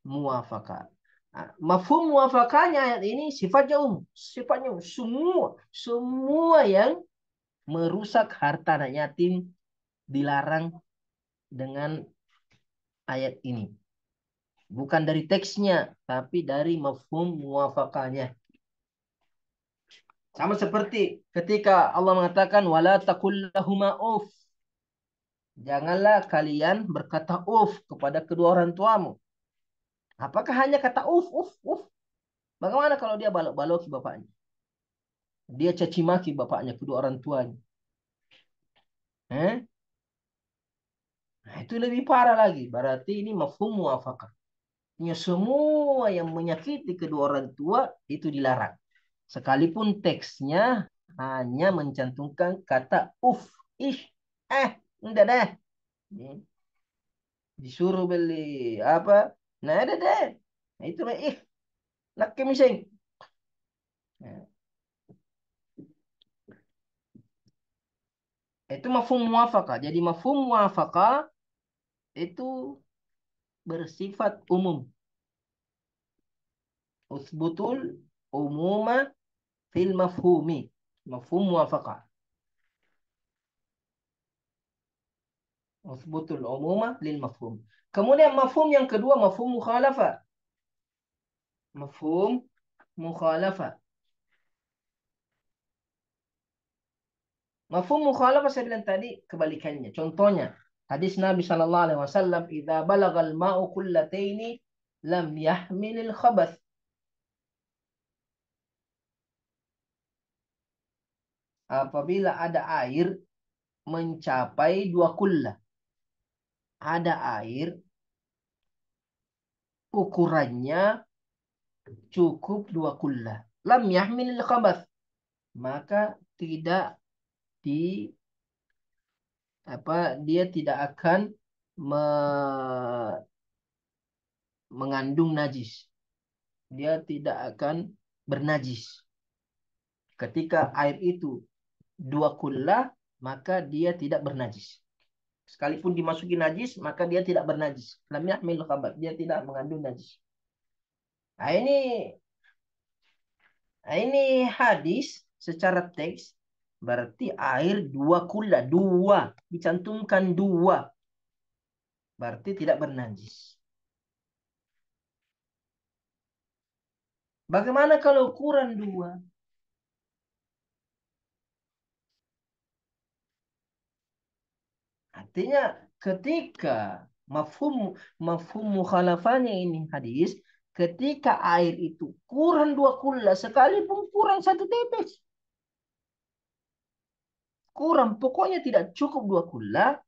muafakah. Nah, mafhum muafakahnya ayat ini sifatnya semua yang merusak harta anak yatim dilarang dengan ayat ini. Bukan dari teksnya, tapi dari mafhum muafakahnya. Sama seperti ketika Allah mengatakan wala taqul lahuma uff. Janganlah kalian berkata uf kepada kedua orang tuamu. Apakah hanya kata uf, uf, uf? Bagaimana kalau dia balok-baloki bapaknya? Dia caci maki bapaknya, kedua orang tuanya. Eh? Nah, itu lebih parah lagi. Berarti ini mafhum muafakah. Semua yang menyakiti kedua orang tua itu dilarang. Sekalipun teksnya hanya mencantumkan kata uf, ish, enggak deh. Disuruh beli apa? Nah, ada deh. Nah, itu nak kemising. Nah, itu mafhum muafakah. Jadi mafhum muafakah itu bersifat umum. Usbutul umuma fil mafhumi. Mafhum muafakah. Usbutul umuma lil mafhum. Kemudian mafhum yang kedua mafhum mukhalafah. Mafhum mukhalafah. Mafhum mukhalafah saya bilang tadi kebalikannya. Contohnya hadis Nabi sallallahu alaihi wasallam, "Idza balagal ma'u qullataini lam yahmilil khabath." Apabila ada air mencapai 2 kullah. Ada air ukurannya cukup 2 kullah. Lam yahmilil khabath. Maka tidak di dia tidak akan me, mengandung najis. Dia tidak akan bernajis. Ketika air itu 2 kullah, maka dia tidak bernajis. Sekalipun dimasuki najis, maka dia tidak bernajis. Lam yahmil khabath, dia tidak mengandung najis. Nah ini hadis secara teks berarti air 2 kullah, dicantumkan 2, berarti tidak bernajis. Bagaimana kalau ukuran 2? Artinya ketika mafhum mafhum mukhalafahnya ini hadis, ketika air itu kurang 2 kullah, sekalipun kurang 1 tetes, kurang pokoknya tidak cukup 2 kullah,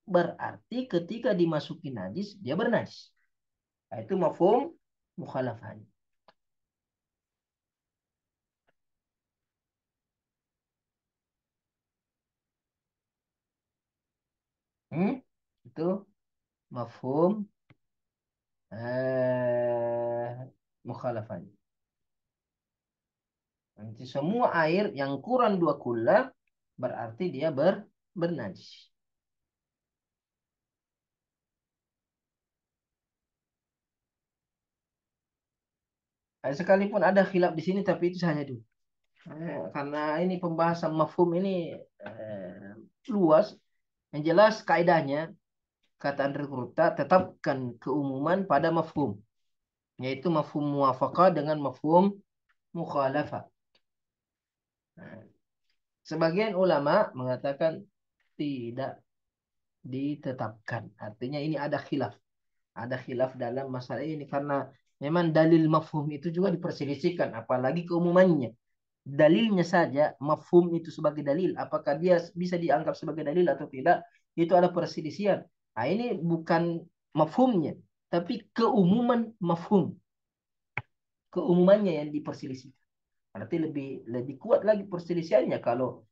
berarti ketika dimasuki najis dia bernajis. Nah, itu mafhum mukhalafahnya. Itu mafhum mukhalafahnya. Nanti semua air yang kurang 2 kullah berarti dia bernajis. Sekalipun ada khilaf di sini, tapi itu saja dulu. Karena ini pembahasan mafhum ini luas. Yang jelas kaidahnya, kata Andre Kurta, tetapkan keumuman pada mafhum, yaitu mafhum muwafaqah dengan mafhum mukhalafah. Sebagian ulama mengatakan tidak ditetapkan. Artinya ini ada khilaf. Ada khilaf dalam masalah ini karena memang dalil mafhum itu juga diperselisihkan, apalagi keumumannya. Dalilnya saja, mafhum itu sebagai dalil, apakah dia bisa dianggap sebagai dalil atau tidak, itu ada perselisihan. Nah, ini bukan mafhumnya, tapi keumuman mafhum, keumumannya yang diperselisihkan. Berarti lebih lebih kuat lagi perselisihannya kalau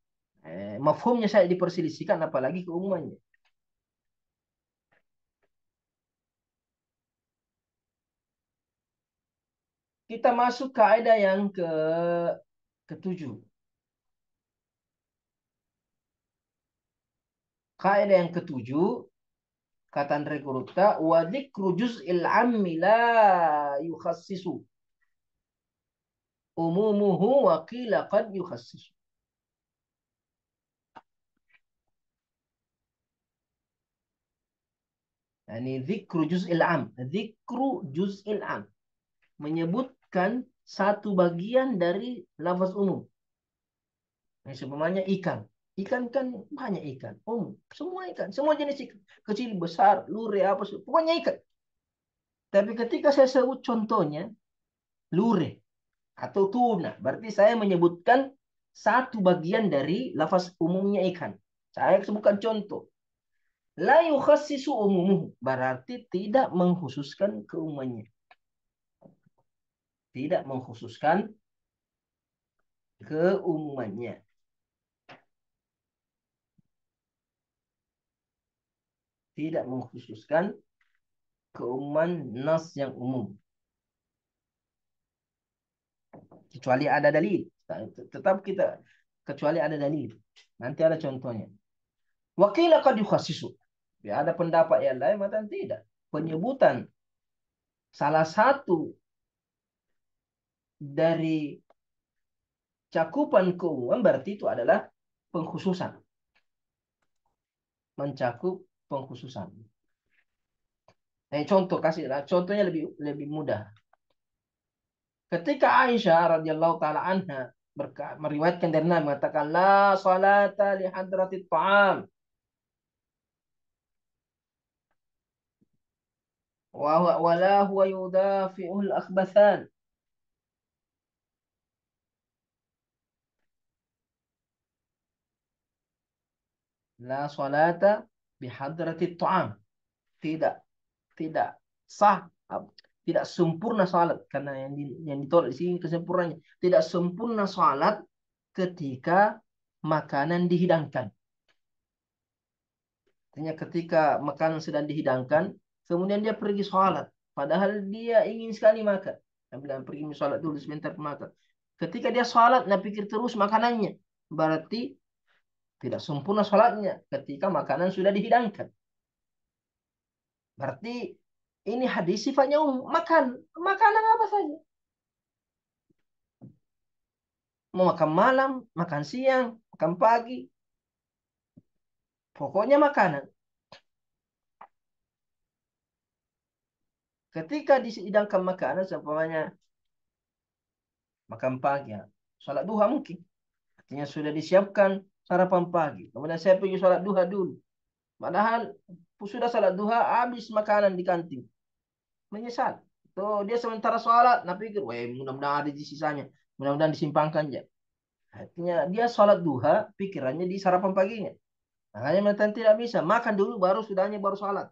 mafhumnya saya diperselisihkan, apalagi keumumannya. Kita masuk kaidah yang ketujuh. Kaidah yang ketujuh, kata Andre Gurupta, wa dzikru juz'il ammi la yukhassisu umumuhu wa qila qad yukhassisu. Yani dzikru juz'il am, dzikru juz'il am, menyebutkan satu bagian dari lafaz umum. Nah, semuanya ikan. Ikan kan banyak ikan. Semua ikan, semua jenis ikan. Kecil, besar, lure, apa, pokoknya ikan. Tapi ketika saya sebut contohnya, lure atau tuna, berarti saya menyebutkan satu bagian dari lafaz umumnya ikan. Saya sebutkan contoh. La yukhassisu umumuhu, berarti tidak mengkhususkan keumumannya. Tidak mengkhususkan keumumannya. Tidak mengkhususkan keumuman nas yang umum. Kecuali ada dalil. Tetap kita kecuali ada dalil. Nanti ada contohnya. Wakila qad yukhassisu. Ya, ada pendapat yang lain mengatakan tidak. Penyebutan salah satu dari cakupan keumuman berarti itu adalah pengkhususan. Mencakup pengkhususan. Contoh kasihlah. Contohnya lebih lebih mudah. Ketika Aisyah radhiyallahu taala anha meriwayatkan dari Nabi mengatakan la salata li hadratit ta'am wa la huwa yudafi'ul akhbathan. La salata bi hadratit ta'am. Tidak tidak sah, tidak sempurna salat, karena yang ditolak di sini kesempurnaannya. Tidak sempurna salat ketika makanan dihidangkan. Artinya ketika makanan sedang dihidangkan, kemudian dia pergi sholat. Padahal dia ingin sekali makan. Dia bilang pergi sholat dulu sebentar makan. Ketika dia sholat, dia pikir terus makanannya. Berarti tidak sempurna sholatnya ketika makanan sudah dihidangkan. Berarti ini hadis sifatnya umum. Makanan apa saja. Mau makan malam, makan siang, makan pagi. Pokoknya makanan. Ketika dihidangkan makanan, seumpamanya makan pagi, ya, sholat duha mungkin. Artinya sudah disiapkan sarapan pagi. Kemudian saya pergi sholat duha dulu. Padahal sudah sholat duha, habis makanan di kantin. Menyesal. Tuh, dia sementara sholat, nah pikir, wah mudah-mudahan ada di sisanya. Mudah-mudahan disimpangkan ya. Artinya dia sholat duha, pikirannya di sarapan paginya. Makanya mereka tidak bisa. Makan dulu, baru sudahnya baru sholat.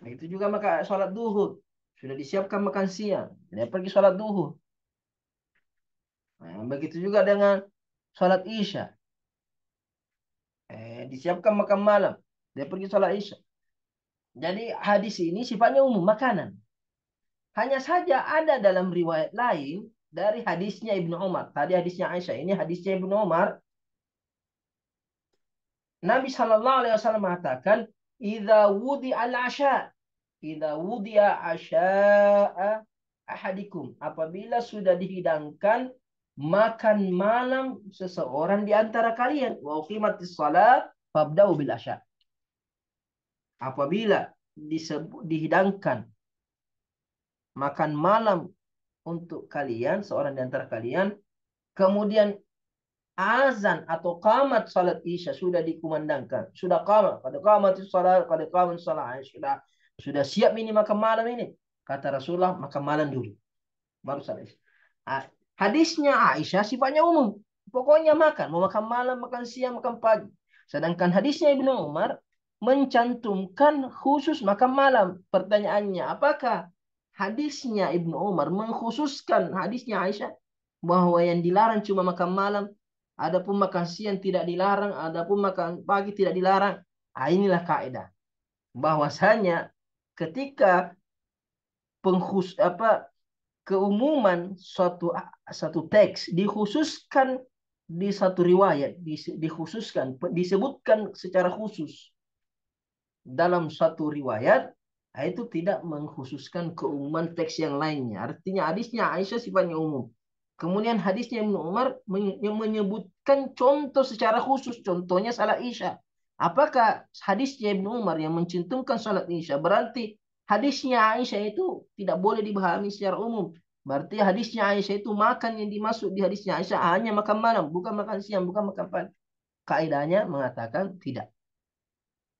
Nah, itu juga maka sholat duhur. Sudah disiapkan makan siang. Dia pergi sholat duhur. Nah, begitu juga dengan sholat isya. Disiapkan makan malam. Dia pergi sholat isya. Jadi hadis ini sifatnya umum, makanan. Hanya saja ada dalam riwayat lain dari hadisnya Ibnu Umar. Tadi hadisnya Aisyah, ini hadisnya Ibnu Umar. Nabi Shallallahu Alaihi Wasallam mengatakan, "Idza wudi al asha, idza wudi asha ahadikum." Apabila sudah dihidangkan makan malam seseorang di antara kalian, wa uqimatis shalah, fabda'u bil asha. Apabila dihidangkan makan malam untuk kalian, seorang di antara kalian, kemudian azan atau qamat salat isya sudah dikumandangkan, sudah qamat, pada qamat salat, pada qamat salat, sudah siap ini makan malam ini, kata Rasulullah, makan malam dulu baru salat isya. Hadisnya Aisyah sifatnya umum, pokoknya makan, mau makan malam, makan siang, makan pagi. Sedangkan hadisnya Ibnu Umar mencantumkan khusus makan malam. Pertanyaannya, apakah hadisnya Ibnu Umar mengkhususkan hadisnya Aisyah bahwa yang dilarang cuma makan malam, adapun makan siang tidak dilarang, adapun makan pagi tidak dilarang. Nah, inilah kaidah bahwasanya ketika keumuman suatu teks dikhususkan di satu riwayat, disebutkan secara khusus dalam satu riwayat, itu tidak mengkhususkan keumuman teks yang lainnya. Artinya hadisnya Aisyah sifatnya umum. Kemudian hadisnya Ibnu Umar menyebutkan contoh secara khusus. Contohnya salat Isya. Apakah hadisnya Ibnu Umar yang mencantumkan salat Isya berarti hadisnya Aisyah itu tidak boleh dipahami secara umum? Berarti hadisnya Aisyah itu makan yang dimaksud di hadisnya Aisyah hanya makan malam, bukan makan siang, bukan makan pagi. Kaidahnya mengatakan tidak.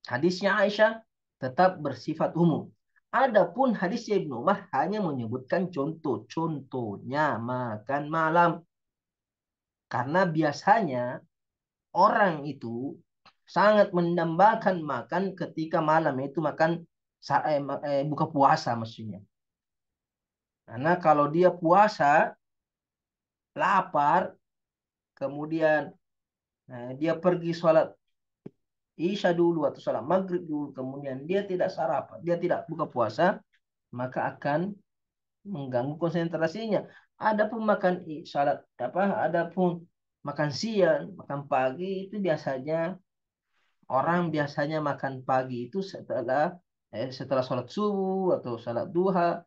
Hadisnya Aisyah tetap bersifat umum. Adapun hadisnya Ibnu Umar hanya menyebutkan contoh-contohnya makan malam. Karena biasanya orang itu sangat mendambakan makan ketika malam itu makan buka puasa maksudnya. Karena kalau dia puasa, lapar, kemudian dia pergi sholat Isya dulu atau sholat maghrib dulu, kemudian dia tidak sarapan, dia tidak buka puasa, maka akan mengganggu konsentrasinya. Adapun makan salat adapun makan siang, makan pagi itu orang biasanya makan pagi itu setelah sholat subuh atau sholat duha.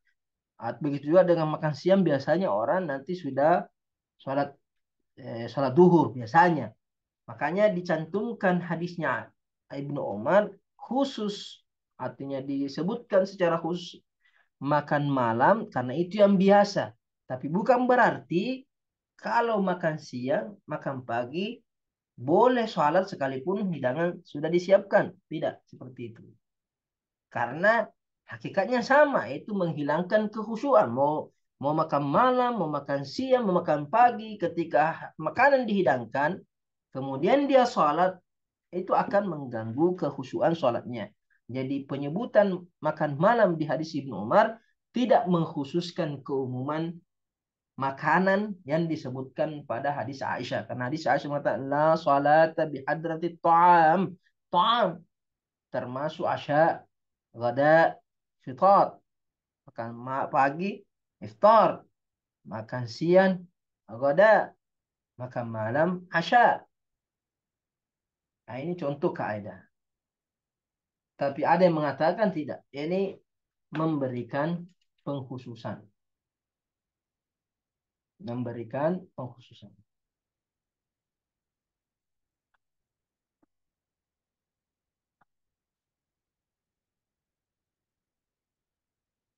Begitu juga dengan makan siang biasanya orang nanti sudah sholat sholat duhur biasanya. Makanya dicantumkan hadisnya Ibnu Umar khusus, artinya disebutkan secara khusus makan malam karena itu yang biasa. Tapi bukan berarti kalau makan siang, makan pagi, boleh sholat sekalipun hidangan sudah disiapkan. Tidak seperti itu. Karena hakikatnya sama, itu menghilangkan kekhusyuan. Mau makan malam, mau makan siang, mau makan pagi, ketika makanan dihidangkan, kemudian dia sholat, itu akan mengganggu kekhusyuan sholatnya. Jadi penyebutan makan malam di hadis Ibnu Umar tidak mengkhususkan keumuman makanan yang disebutkan pada hadis Aisyah. Karena hadis Aisyah mengatakan, la salata bihadrati ta'am. Ta'am termasuk asya, gada, fitar. Makan pagi, iftar. Makan siang, gada. Makan malam, asya. Nah, ini contoh kaidah. Tapi ada yang mengatakan tidak. Ini memberikan pengkhususan. Memberikan pengkhususan.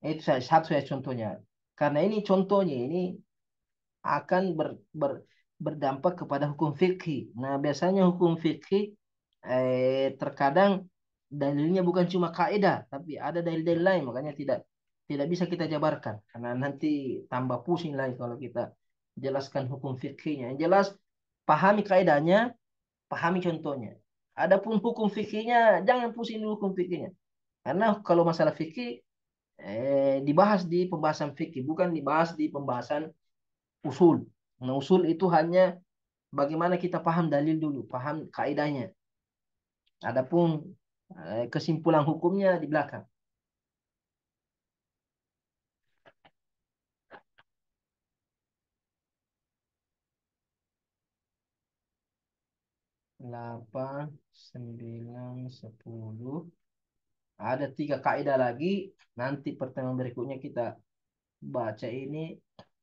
Itu satu saya contohnya. Karena ini contohnya ini akan berdampak kepada hukum fikih. Nah, biasanya hukum fikih terkadang dalilnya bukan cuma kaidah, tapi ada dalil-dalil lain, makanya tidak tidak bisa kita jabarkan karena nanti tambah pusing lagi kalau kita jelaskan hukum fikihnya. Yang jelas pahami kaidahnya, pahami contohnya. Adapun hukum fikihnya jangan pusing dulu hukum fikihnya. Karena kalau masalah fikih dibahas di pembahasan fikih, bukan dibahas di pembahasan usul. Nah, usul itu hanya bagaimana kita paham dalil dulu, paham kaidahnya. Adapun kesimpulan hukumnya di belakang. Delapan, sembilan, 10. Ada 3 kaidah lagi. Nanti pertemuan berikutnya kita baca ini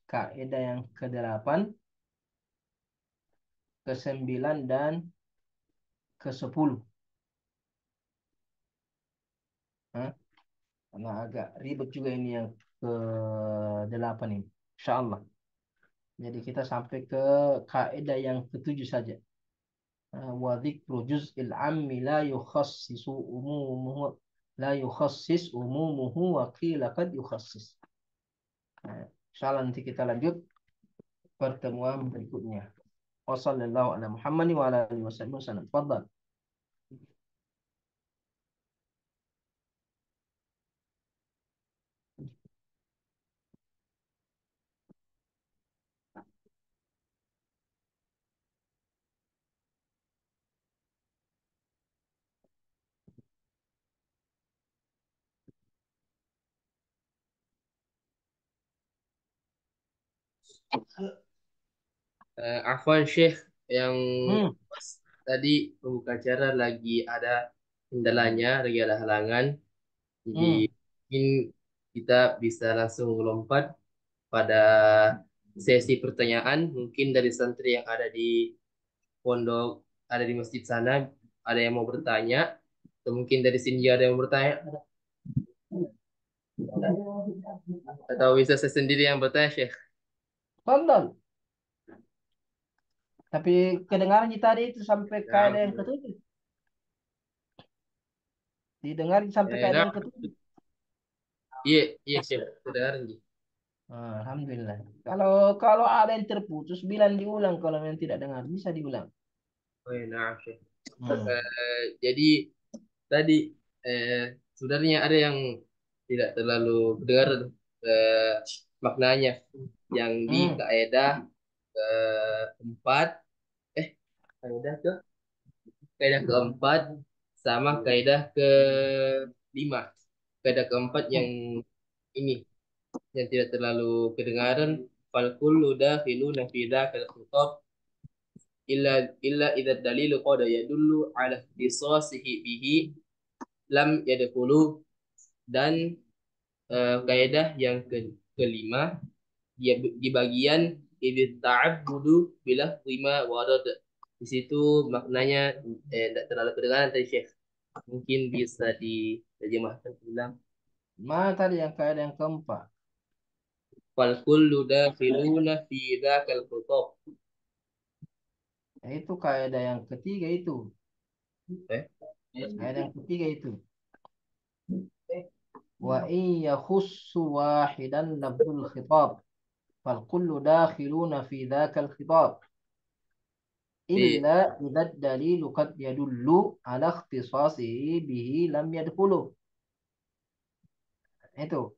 kaidah yang ke-8, ke-9 dan ke-10. Karena agak ribet juga ini yang ke-8 ini. Insyaallah. Jadi kita sampai ke kaidah yang ke-7 saja. Wa dzikru juz'il ammi la yukhassis umumuhu wa qila qad yukhassis. Insyaallah nanti kita lanjut pertemuan berikutnya. Wassallallahu ala Muhammad wa ala alihi wasallam. Tafadhal. Afwan Syekh, yang Hmm. tadi pembuka acara lagi ada kendalanya, lagi ada halangan. Jadi Hmm. mungkin kita bisa langsung lompat pada sesi pertanyaan. Mungkin dari santri yang ada di pondok, ada di masjid sana, ada yang mau bertanya. Atau mungkin dari sini ada yang mau bertanya. Atau bisa saya sendiri yang bertanya, Syekh. Tafadhal. Tapi kedengarannya tadi itu sampai Nah, kaidah yang ketujuh. Didengar sampai kaidah nah, yang ketujuh. iya, iya Syekh. Kedengaran, Ji. Alhamdulillah. Kalau kalau ada yang terputus, bilang diulang. Kalau yang tidak dengar, bisa diulang. Oh, iya, nah, Syekh. Hmm. Jadi tadi eh, sebenarnya ada yang tidak terlalu dengar eh, maknanya yang di Hmm. kaidah keempat, eh kaidah ke kaidah keempat sama kaidah kelima. Kaidah keempat yang ini yang tidak terlalu kedengaran, fal kullu dakhiluna fi dzakal khitab illa illa idza dalilu qad yadullu ala ikhtisasihi bihi lam yadkhulu. Dan kaidah yang kelima, dia di bagian idh ta'abbudu bila lima warad. Di situ maknanya tidak terlalu kedengaran tadi Syekh. Mungkin bisa diterjemahkan ulang. Mana tadi yang kaidah yang keempat? Fal kullu dakhiluna fi dzakal khitab. Itu kaidah yang ketiga itu. Eh, Kaidah yang ketiga itu. Wa in yakhussu wahidan lafzul khitab. Fal kullu dakhiluna fi dzakal khitab. di Illa idza dalilu qad yadullu ala ikhtisasihi bihi lam yadkhulu. Itu.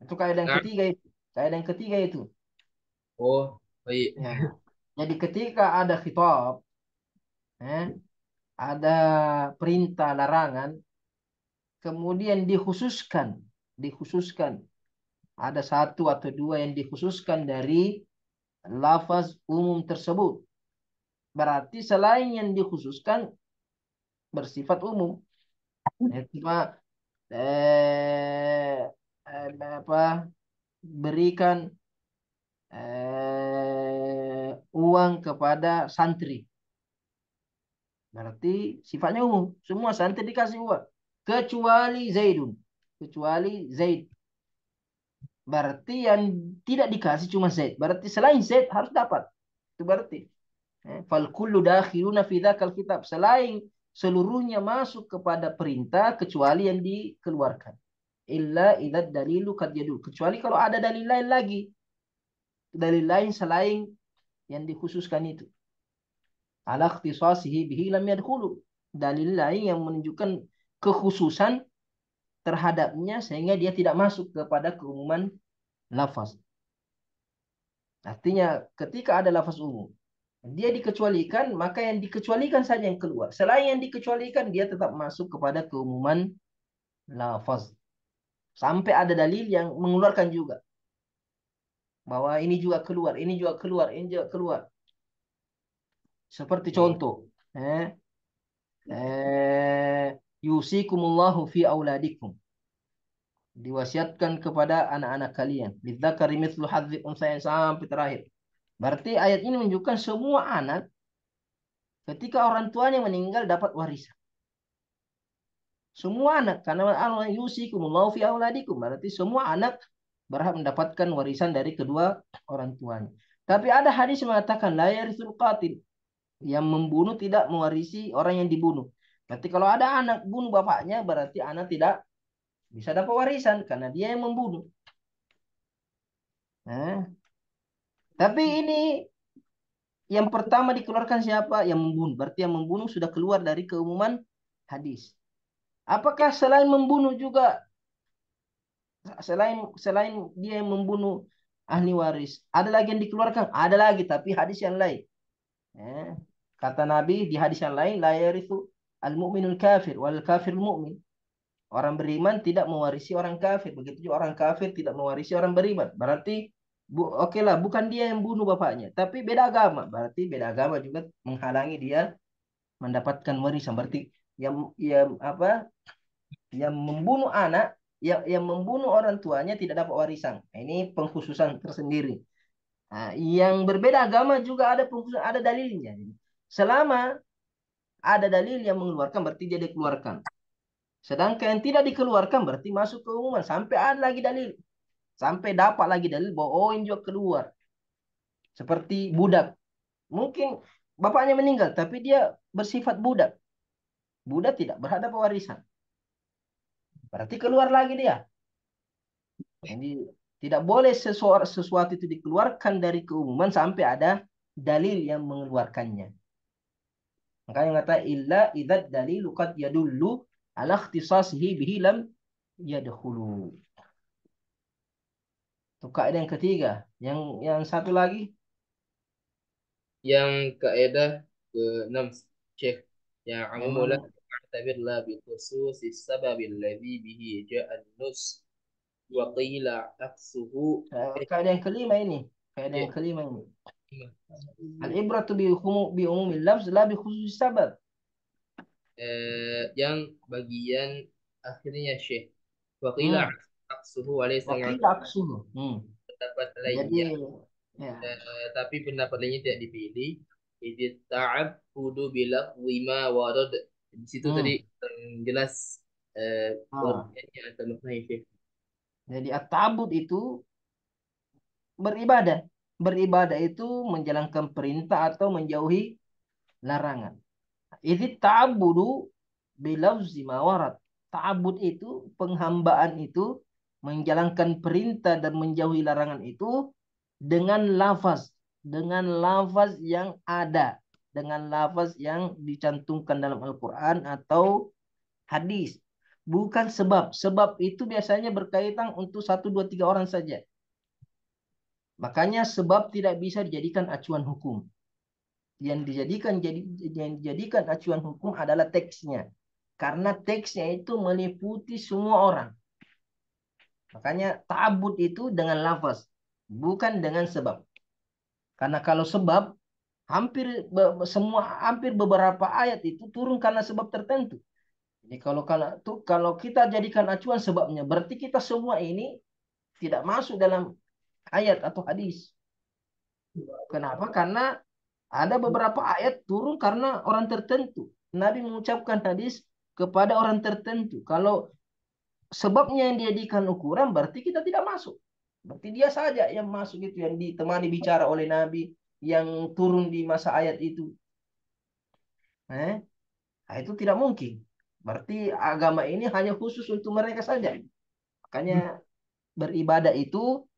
Itu kaidah yang nah, ketiga itu. Kaidah yang ketiga itu. oh baik. Ya. Jadi ketika ada khitab, eh, ada perintah larangan, kemudian dikhususkan, ada satu atau dua yang dikhususkan dari lafaz umum tersebut. Berarti selain yang dikhususkan bersifat umum. Cuma apa berikan uang kepada santri. Berarti sifatnya umum. Semua santri dikasih uang. Kecuali Zaidun. Kecuali Zaid. Berarti yang tidak dikasih cuma Zaid. Berarti selain Zaid harus dapat. Itu berarti. Fal kullu dakhiluna fi dzakal kitab. Selain seluruhnya masuk kepada perintah kecuali yang dikeluarkan. Illa idza dalilu qad yadul. Kecuali kalau ada dalil lain lagi. Dalil lain selain yang dikhususkan itu. Ala ikhtisasihi bihi lam yadkhulu. Dalil lain yang menunjukkan kekhususan terhadapnya sehingga dia tidak masuk kepada keumuman lafaz. Artinya ketika ada lafaz umum, dia dikecualikan, maka yang dikecualikan saja yang keluar. Selain yang dikecualikan, dia tetap masuk kepada keumuman lafaz. Sampai ada dalil yang mengeluarkan juga. Bahwa ini juga keluar, ini juga keluar, ini juga keluar. Seperti Hmm. contoh, eh, yusikumullahu fi auladikum. Diwasiatkan kepada anak-anak kalian. Lidzakari mithlu hadzil unsayain sampai terakhir. Berarti ayat ini menunjukkan semua anak ketika orang tuanya meninggal dapat warisan. Semua anak karena Allah yusikumullahu fi auladikum. Berarti semua anak berhak mendapatkan warisan dari kedua orang tuanya. Tapi ada hadis mengatakan la yarithul qatil. Yang membunuh tidak mewarisi orang yang dibunuh. Berarti kalau ada anak bunuh bapaknya berarti anak tidak bisa dapat warisan karena dia yang membunuh. Nah, tapi ini yang pertama dikeluarkan siapa? Yang membunuh. Berarti yang membunuh sudah keluar dari keumuman hadis. Apakah selain membunuh juga selain dia yang membunuh ahli waris, ada lagi yang dikeluarkan? Ada lagi tapi hadis yang lain. Eh, Kata Nabi di hadis yang lain, la yarithu al-mu'minul kafir wal kafir mu'min. Orang beriman tidak mewarisi orang kafir. Begitu juga orang kafir tidak mewarisi orang beriman. Berarti Oke lah, bukan dia yang bunuh bapaknya, tapi beda agama. Berarti beda agama juga menghalangi dia mendapatkan warisan. Berarti yang apa? Yang membunuh anak, yang membunuh orang tuanya tidak dapat warisan. Nah, ini pengkhususan tersendiri. Nah, yang berbeda agama juga ada pengkhususan, ada dalilnya. Selama ada dalil yang mengeluarkan, berarti dia dikeluarkan. Sedangkan yang tidak dikeluarkan berarti masuk ke umuman sampai ada lagi dalil, sampai dapat lagi dalil bahwa oh ini juga keluar. Seperti budak. Mungkin bapaknya meninggal tapi dia bersifat budak. Budak tidak berhak dapat warisan. Berarti keluar lagi dia. Jadi tidak boleh sesuatu itu dikeluarkan dari keumuman sampai ada dalil yang mengeluarkannya. Makanya kata illa idzad dalilu qad yadullu ala ikhtisasihi bihi lam yadkhulu. Itu kaidah yang ketiga. Yang satu lagi. Yang kaidah ke-6 Syekh, yang Yang amumu la mana? ta'tabir la bi khususis sabab alladhi bihi ja'a an-nus wa qila aqsuhu. Kaidah yang kelima ini. Kaidah yang Syekh, kelima ini. Al-ibratu bi umumil lafz la bi khusus sabab. yang bagian akhirnya Syekh, wa qila Hmm. aqsuhu alaysa Wakil ma'qul, aksuh. pendapat Jadi lainnya, ya. tapi pendapat lainnya tidak dipilih. Idit ta'abbudu bilafzi ma warad. Di situ tadi Hmm. jelas Ah. pengertiannya atau maknanya Syekh. Jadi at-ta'abbud itu beribadah. Beribadah itu menjalankan perintah atau menjauhi larangan. Idit ta'abbudu bilafzi ma warad. Ta'abbud itu penghambaan itu menjalankan perintah dan menjauhi larangan itu dengan lafaz yang ada, dengan lafaz yang dicantumkan dalam Al-Quran atau hadis, bukan sebab itu biasanya berkaitan untuk satu dua tiga orang saja, makanya sebab tidak bisa dijadikan acuan hukum. Yang dijadikan acuan hukum adalah teksnya, karena teksnya itu meliputi semua orang. Makanya ta'abbud itu dengan lafaz, bukan dengan sebab. Karena kalau sebab hampir beberapa ayat itu turun karena sebab tertentu. Jadi kalau kita jadikan acuan sebabnya, berarti kita semua ini tidak masuk dalam ayat atau hadis. Kenapa? Karena ada beberapa ayat turun karena orang tertentu. Nabi mengucapkan hadis kepada orang tertentu. Kalau sebabnya yang dijadikan ukuran, berarti kita tidak masuk. Berarti dia saja yang masuk itu, yang ditemani bicara oleh Nabi, yang turun di masa ayat itu. Nah, itu tidak mungkin. Berarti agama ini hanya khusus untuk mereka saja. Makanya beribadah itu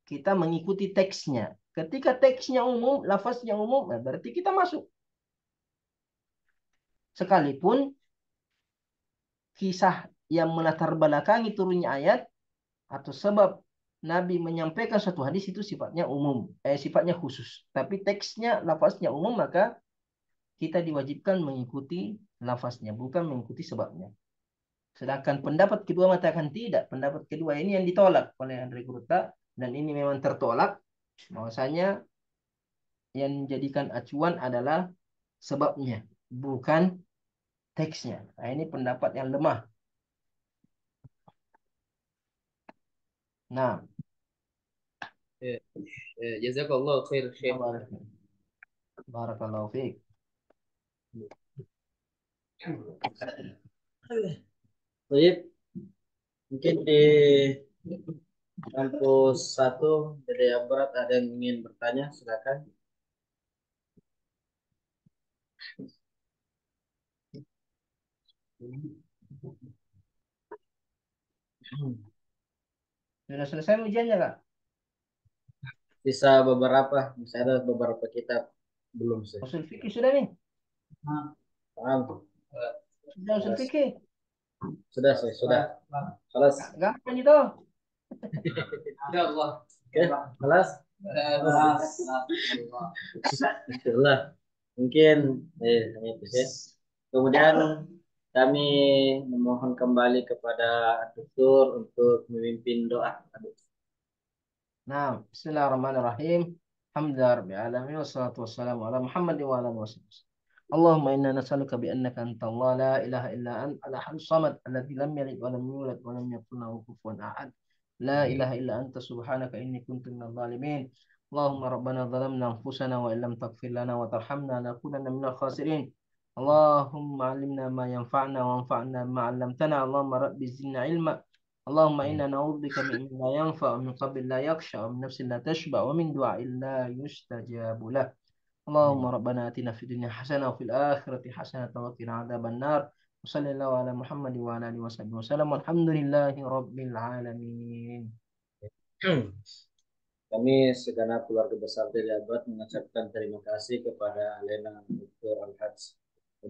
kita mengikuti teksnya. Ketika teksnya umum, lafaznya umum, nah berarti kita masuk. Sekalipun kisah yang melatar belakangi turunnya ayat atau sebab Nabi menyampaikan suatu hadis itu sifatnya umum, sifatnya khusus. Tapi teksnya, lafaznya umum, maka kita diwajibkan mengikuti lafaznya, bukan mengikuti sebabnya. Sedangkan pendapat kedua mengatakan tidak. Pendapat kedua ini yang ditolak oleh Andre Gurta, dan ini memang tertolak. Bahwasanya yang dijadikan acuan adalah sebabnya, bukan teksnya. Nah, ini pendapat yang lemah. Nah, Jazakallah khair Syekh. barakallahu fiik. Baik, mungkin di kampus satu Dede Berat ada yang ingin bertanya, silakan. Sudah selesai ujiannya, Kak? Bisa beberapa, bisa ada beberapa kitab belum sih. Usul fikih sudah nih? Paham? Sudah usul fikih? Sudah sih, sudah. Kelas. Gampang itu. Ya Allah. Oke, kelas. Itulah. Mungkin hanya itu sih. Kemudian kami memohon kembali kepada Tutur untuk memimpin doa. Nah, bismillahirrahmanirrahim. Alhamdulillah rabbil alamin wassalatu wassalamu ala Muhammadin wa ala alihi wasallam. Allahumma inna nas'aluka bi annaka antallah la ilaha illa anta al-ahadus samad alladzi lam yalid wa lam yulad wa lam yakul lahu kufuwan ahad. La ilaha illa anta subhanaka inni kuntu minadh dhalimin. Allahumma rabbana dhalamna anfusana wa illam taghfir lana wa tarhamna lanakunanna minal khasirin. Allahumma 'allimna ma yanfa'una wanfa'na bima 'allamtana. Allahumma rabbi zidna ilma. اللهم إنا نعوذ بك من علم لا ينفع ومن قلب لا يخشع ومن نفس لا تشبع ومن دعاء لا يستجاب له. اللهم ربنا آتنا في الدنيا حسنة وفي الآخرة حسنة وقنا عذاب النار. وصلى الله على محمد وعلى آله وصحبه وسلم والحمد لله رب العالمين. Kami segenap keluarga besar dari Abad mengucapkan terima kasih kepada Alena Dr. Al-Hajj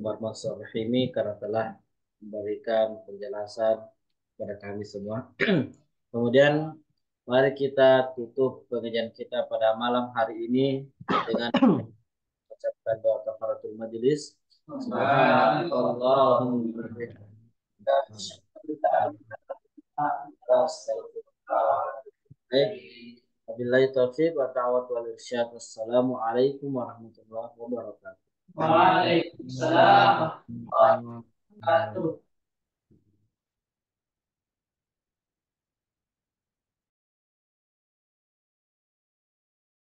Umar Mansur Rahimi karena telah memberikan penjelasan kepada kami semua. Kemudian mari kita tutup pengajian kita pada malam hari ini dengan mengucapkan doa kafaratul majelis. Subhanallahumma wabillahi taufiq wa ta'awat wal irsyad. Wassalamualaikum warahmatullahi wabarakatuh. Waalaikumsalam warahmatullahi wabarakatuh.